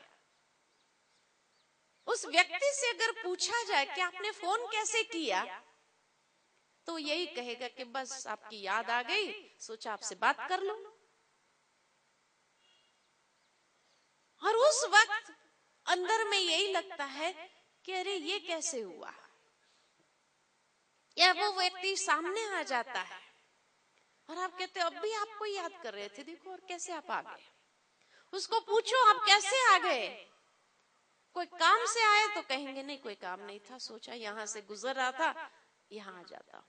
उस व्यक्ति से अगर पूछा जाए कि आपने फोन कैसे किया, तो यही कहेगा कि बस आपकी याद आ गई, सोचा आपसे बात कर लूं। और उस वक्त अंदर में यही लगता है कि अरे ये कैसे हुआ। या वो व्यक्ति सामने आ जाता है और आप कहते हो अब भी आपको याद कर रहे थे, देखो और कैसे आप आ गए। उसको पूछो आप कैसे आ गए, कोई काम से आए तो कहेंगे नहीं कोई काम नहीं था, सोचा यहाँ से गुजर रहा था यहाँ आ जाता।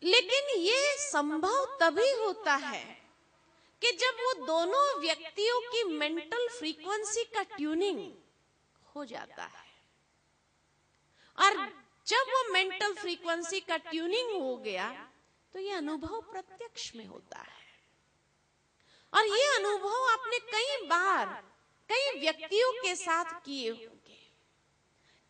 लेकिन ये संभव तभी होता है कि जब वो दोनों व्यक्तियों की मेंटल फ्रीक्वेंसी का ट्यूनिंग हो जाता है, और जब वो मेंटल फ्रीक्वेंसी का ट्यूनिंग हो गया तो ये अनुभव प्रत्यक्ष में होता है। और ये अनुभव आपने कई बार कई व्यक्तियों के साथ किए होंगे।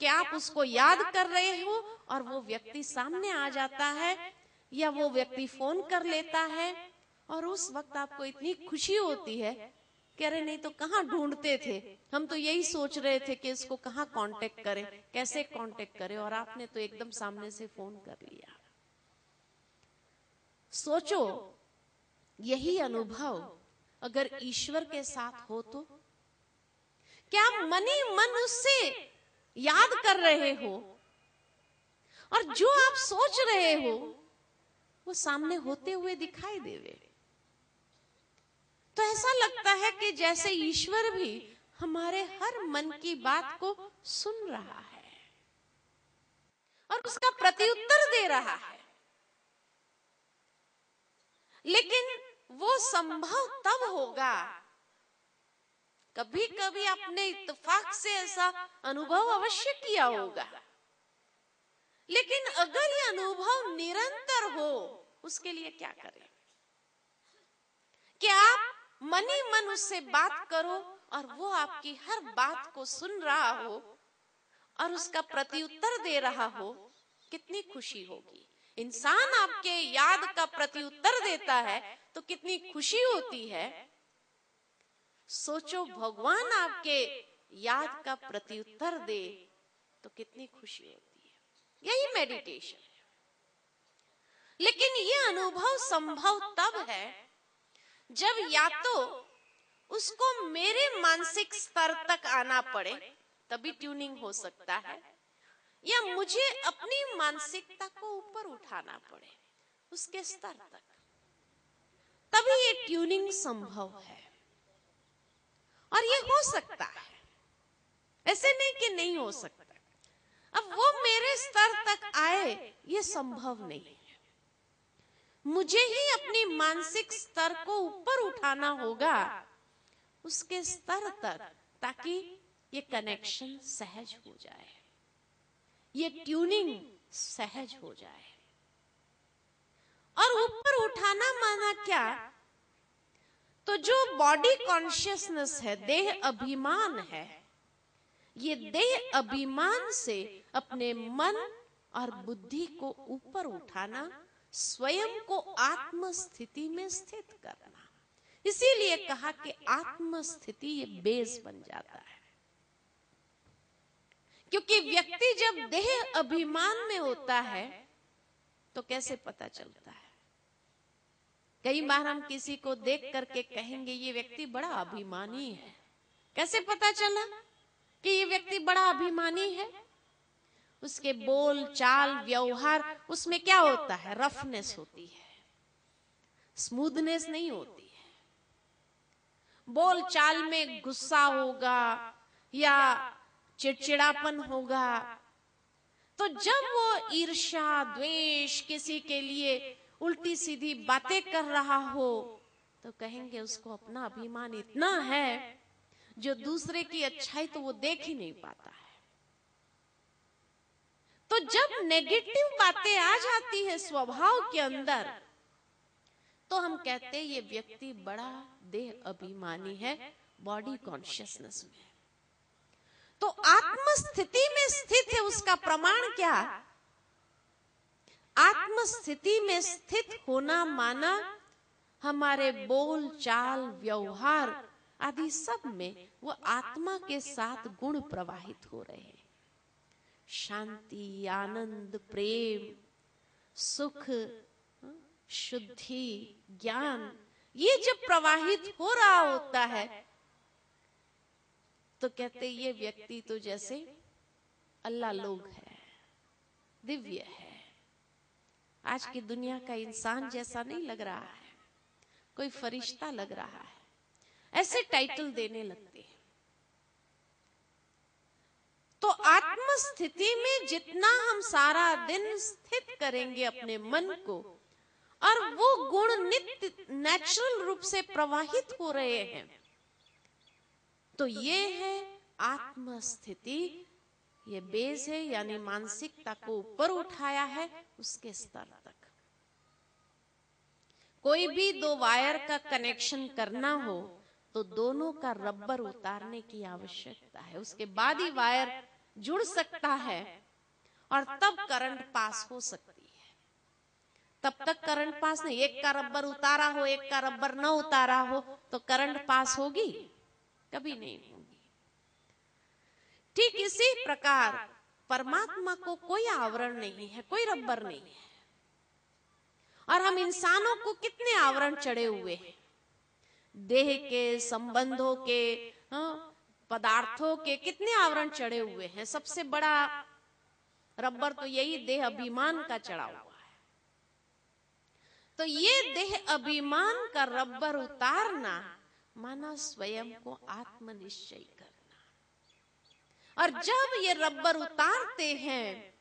कि आप उसको याद कर रहे हो और वो व्यक्ति सामने आ जाता है, या वो व्यक्ति फोन कर लेता है और उस वक्त आपको इतनी खुशी होती है कि अरे नहीं तो कहाँ ढूंढते थे, हम तो यही सोच रहे थे कि इसको कहाँ कांटेक्ट करें, कैसे कांटेक्ट करें, और आपने तो एकदम सामने से फोन कर लिया। सोचो, यही अनुभव अगर ईश्वर के साथ हो तो क्या मन ही मन उससे याद कर रहे हो और जो आप सोच रहे हो वो सामने होते हुए दिखाई देवे, तो ऐसा लगता है कि जैसे ईश्वर भी हमारे हर मन की बात को सुन रहा है और उसका प्रत्युत्तर दे रहा है। लेकिन वो संभव तब होगा, कभी कभी आपने इत्तेफाक से ऐसा अनुभव अवश्य किया होगा, लेकिन अगर ये अनुभव निरंतर हो, उसके लिए क्या करें कि आप मन ही मन उससे बात करो और वो आपकी हर बात को सुन रहा हो और उसका प्रत्युत्तर दे रहा हो, कितनी खुशी होगी। इंसान आपके याद का प्रत्युत्तर देता है तो कितनी खुशी होती है। सोचो, भगवान आपके याद का प्रत्युत्तर दे तो कितनी खुशी होती है। यही मेडिटेशन है। लेकिन यह अनुभव संभव तब है जब या तो उसको मेरे मानसिक स्तर तक आना पड़े, तभी ट्यूनिंग हो सकता है, या मुझे अपनी मानसिकता को ऊपर उठाना पड़े उसके स्तर तक, तभी ये ट्यूनिंग संभव है। और ये हो सकता है, ऐसे नहीं कि नहीं हो सकता। अब वो मेरे स्तर तक आए, ये संभव नहीं है। मुझे ही अपनी मानसिक स्तर को ऊपर उठाना होगा उसके स्तर तक, ताकि ये कनेक्शन सहज हो जाए, ये ट्यूनिंग सहज हो जाए। और ऊपर उठाना माना क्या? तो जो बॉडी कॉन्शियसनेस है, देह अभिमान है, ये देह अभिमान से अपने मन और बुद्धि को ऊपर उठाना, स्वयं को आत्म स्थिति में स्थित करना। इसीलिए कहा कि आत्म स्थिति ये बेस बन जाता है, क्योंकि व्यक्ति जब देह अभिमान में होता है तो कैसे पता चलता है? कई बार हम किसी को देख करके कहेंगे ये व्यक्ति बड़ा अभिमानी है। कैसे पता चला कि ये व्यक्ति बड़ा अभिमानी है? उसके बोल चाल व्यवहार, उसमें क्या होता है? रफनेस होती है, स्मूथनेस नहीं होती है। बोल चाल में गुस्सा होगा या चिड़चिड़ापन होगा, तो जब वो ईर्ष्या द्वेष, किसी के लिए उल्टी सीधी बातें कर रहा हो, तो कहेंगे उसको अपना अभिमान इतना है जो दूसरे की अच्छाई तो वो देख ही नहीं पाता है। तो जब नेगेटिव बातें आ जाती है स्वभाव के अंदर, तो हम कहते हैं ये व्यक्ति बड़ा देह अभिमानी है, बॉडी कॉन्शियसनेस में। तो आत्म स्थिति में स्थित है, उसका प्रमाण क्या? आत्म स्थिति में स्थित होना माना हमारे बोल चाल व्यवहार आदि सब में वो आत्मा के साथ गुण प्रवाहित हो रहे हैं। शांति, आनंद, प्रेम, सुख, शुद्धि, ज्ञान, ये जब प्रवाहित हो रहा होता है तो कहते ये व्यक्ति तो जैसे अल्लाह लोग है, दिव्य है, आज की दुनिया का इंसान जैसा नहीं लग रहा है, कोई फरिश्ता लग रहा है, ऐसे टाइटल देने लगते हैं। तो आत्म स्थिति में जितना हम सारा दिन स्थित करेंगे अपने मन को, और वो गुण नित्य नेचुरल रूप से प्रवाहित हो रहे हैं, तो ये है आत्म स्थिति। ये बेस है, यानी मानसिकता को ऊपर उठाया है उसके स्तर तक। कोई भी दो वायर का कनेक्शन करना हो तो दोनों का रबर उतारने की आवश्यकता है, उसके बाद ही वायर जुड़ सकता है और तब करंट पास हो सकती है। तब तक करंट पास नहीं। एक का रबर उतारा हो, एक का रबर न उतारा हो तो करंट पास होगी? कभी नहीं होगी। ठीक इसी प्रकार परमात्मा को कोई आवरण नहीं है, कोई रबर नहीं है। और हम इंसानों को कितने आवरण चढ़े हुए हैं, देह के, संबंधों के, पदार्थों के कितने आवरण चढ़े हुए हैं। सबसे बड़ा रबर तो यही देह अभिमान का चढ़ा हुआ है। तो ये देह अभिमान का रबर उतारना माना स्वयं को आत्मनिश्चय करना। और जब ये रबर उतारते हैं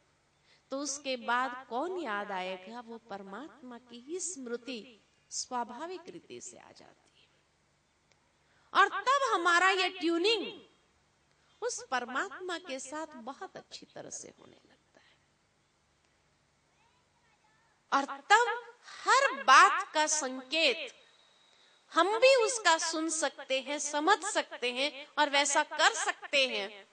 तो उसके बाद कौन याद आएगा? वो परमात्मा की ही स्मृति स्वाभाविक रीति से आ जाती है। और तब हमारा ये ट्यूनिंग उस परमात्मा के साथ बहुत अच्छी तरह से होने लगता है। और तब हर बात का संकेत हम भी उसका सुन सकते हैं, समझ सकते हैं और वैसा कर सकते हैं।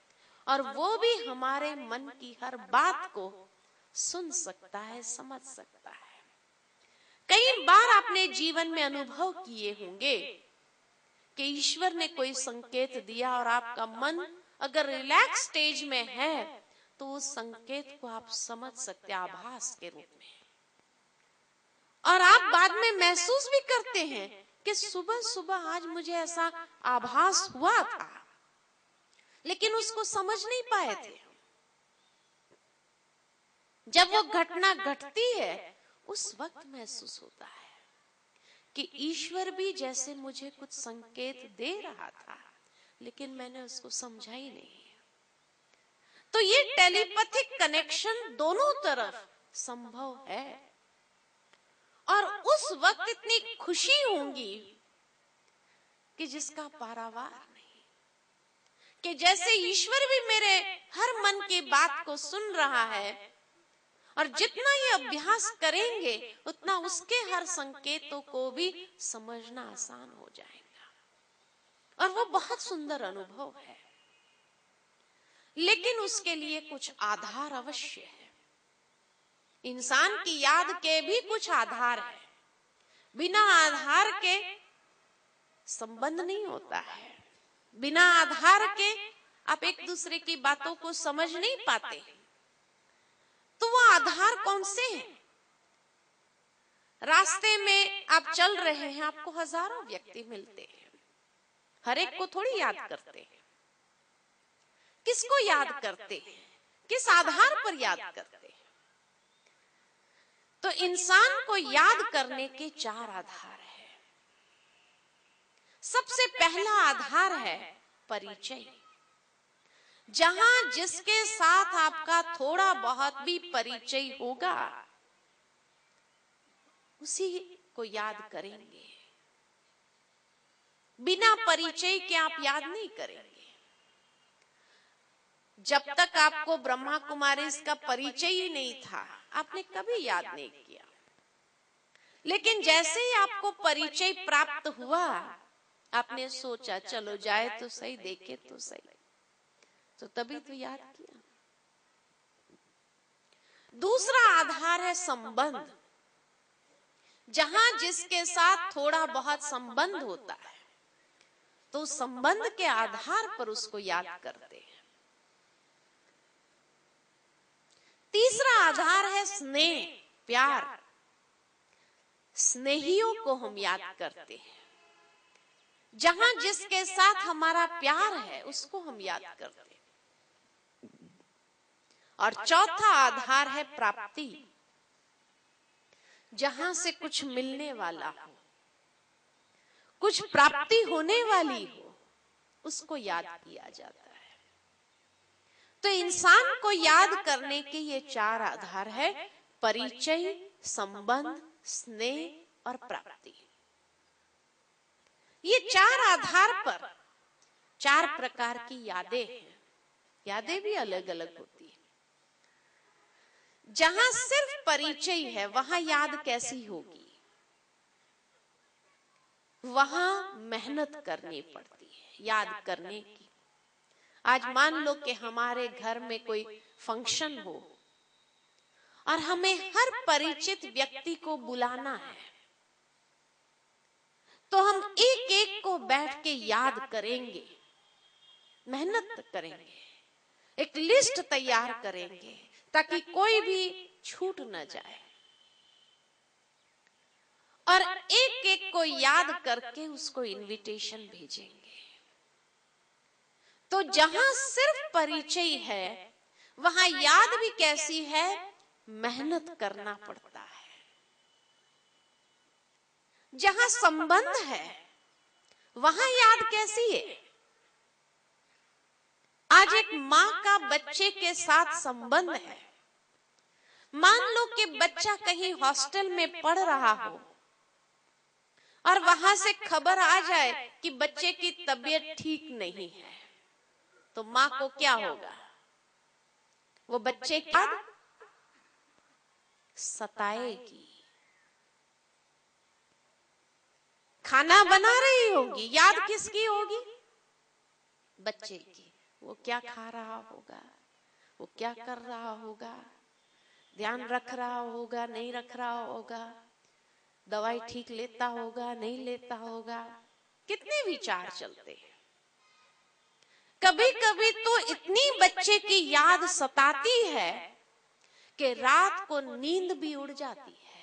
और वो भी हमारे मन की हर बात को सुन सकता है, समझ सकता है। कई बार आपने जीवन में अनुभव किए होंगे कि ईश्वर ने कोई संकेत दिया और आपका मन अगर रिलैक्स स्टेज में है तो उस संकेत को आप समझ सकते हैं आभास के रूप में। और आप बाद में महसूस भी करते हैं कि सुबह सुबह आज मुझे ऐसा आभास हुआ था, लेकिन उसको समझ नहीं पाए थे। जब वो घटना घटती है उस वक्त महसूस होता है कि ईश्वर भी जैसे मुझे कुछ संकेत दे रहा था, लेकिन मैंने उसको समझा ही नहीं। तो ये टेलीपैथिक कनेक्शन दोनों तरफ संभव है। और उस वक्त इतनी खुशी होंगी कि जिसका पारावार नहीं, कि जैसे ईश्वर भी मेरे हर मन की बात को सुन रहा है और जितना ये अभ्यास करेंगे उतना उसके हर संकेतों को भी समझना आसान हो जाएगा। और वो बहुत सुंदर अनुभव है। लेकिन उसके लिए कुछ आधार अवश्य है। इंसान की याद के भी कुछ आधार है। बिना आधार के संबंध नहीं होता है। बिना आधार के आप एक दूसरे की बातों को समझ नहीं पाते। तो वो आधार कौन से हैं? रास्ते में आप चल रहे हैं, आपको हजारों व्यक्ति मिलते हैं, हर एक को थोड़ी याद करते हैं। किसको याद करते हैं? किस आधार पर याद करते हैं? तो इंसान को याद करने के चार आधार है। सबसे पहला आधार है परिचय। जहां जिसके साथ आपका थोड़ा बहुत भी परिचय होगा उसी को याद करेंगे। बिना परिचय के आप याद नहीं करेंगे। जब तक आपको ब्रह्मा कुमारी का परिचय ही नहीं था, आपने कभी याद नहीं किया। लेकिन जैसे ही आपको परिचय प्राप्त हुआ, आपने सोचा चलो जाए तो सही, देखे तो सही, तो तभी तो याद किया। दूसरा आधार है संबंध। जहां जिसके साथ थोड़ा बहुत संबंध होता है तो संबंध के आधार पर उसको याद करते हैं। तीसरा आधार है स्नेह, प्यार। स्नेहियों को हम याद करते हैं। जहां जिसके साथ हमारा प्यार है उसको हम याद करते हैं। और चौथा आधार है प्राप्ति। जहां से कुछ मिलने वाला हो, कुछ प्राप्ति होने वाली हो, उसको याद किया जाता है। तो इंसान को याद करने के ये चार आधार है: परिचय, संबंध, स्नेह और प्राप्ति। ये चार आधार पर चार प्रकार की यादें हैं। यादें भी अलग अलग होती है। जहां सिर्फ परिचय है वहां याद कैसी होगी? वहां मेहनत करनी पड़ती है याद करने की। आज मान लो कि हमारे घर में कोई फंक्शन हो और हमें हर परिचित व्यक्ति को बुलाना है, तो हम एक एक को बैठ के याद करेंगे, मेहनत करेंगे, एक लिस्ट तैयार करेंगे ताकि कोई भी छूट न जाए, और एक एक को याद करके उसको इनविटेशन भेजेंगे। तो जहां सिर्फ परिचय है वहां याद भी कैसी है, मेहनत करना पड़ता है। जहां संबंध है वहां याद कैसी है। आज एक मां का बच्चे के साथ संबंध है। मान लो कि बच्चा कहीं हॉस्टल में पढ़ रहा हो और वहां से खबर आ जाए कि बच्चे की तबीयत ठीक नहीं है, तो मां को क्या होगा, वो बच्चे का सताएगी। खाना बना रही होगी, याद किसकी होगी, बच्चे की। वो क्या खा रहा होगा, वो क्या कर रहा होगा, ध्यान रख रहा होगा, नहीं रख रहा होगा, दवाई ठीक लेता होगा, नहीं लेता होगा, कितने विचार चलते हैं। कभी कभी तो इतनी बच्चे की याद सताती है कि रात को नींद भी उड़ जाती है।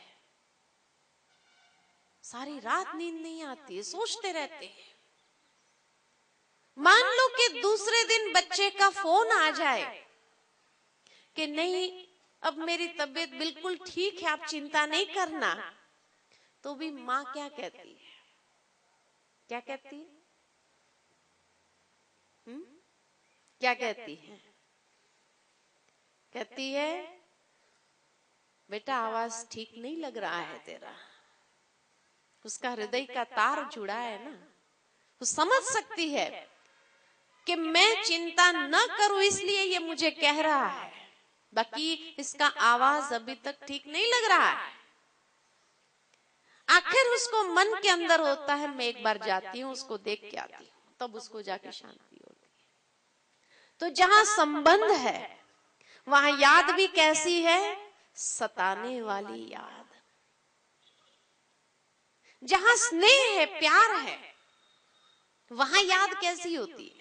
सारी रात नींद नहीं आती, सोचते रहते हैं। मान लो कि दूसरे दिन बच्चे का फोन आ जाए कि नहीं, अब मेरी तबीयत बिल्कुल ठीक है, आप चिंता नहीं करना, तो भी माँ क्या कहती है, क्या कहती है, क्या कहती है, कहती है बेटा आवाज ठीक नहीं लग रहा है तेरा। उसका हृदय का तार जुड़ा है ना, वो समझ सकती है कि मैं चिंता न करूं इसलिए ये मुझे कह रहा है, बाकी इसका आवाज अभी तक ठीक नहीं लग रहा है। आखिर उसको मन के अंदर होता है मैं एक बार जाती हूँ, उसको देख के आती हूँ, तब उसको जाके शांति होती है। तो जहां संबंध है वहां याद भी कैसी है, सताने वाली याद। जहां स्नेह है, प्यार है, वहां याद कैसी होती है,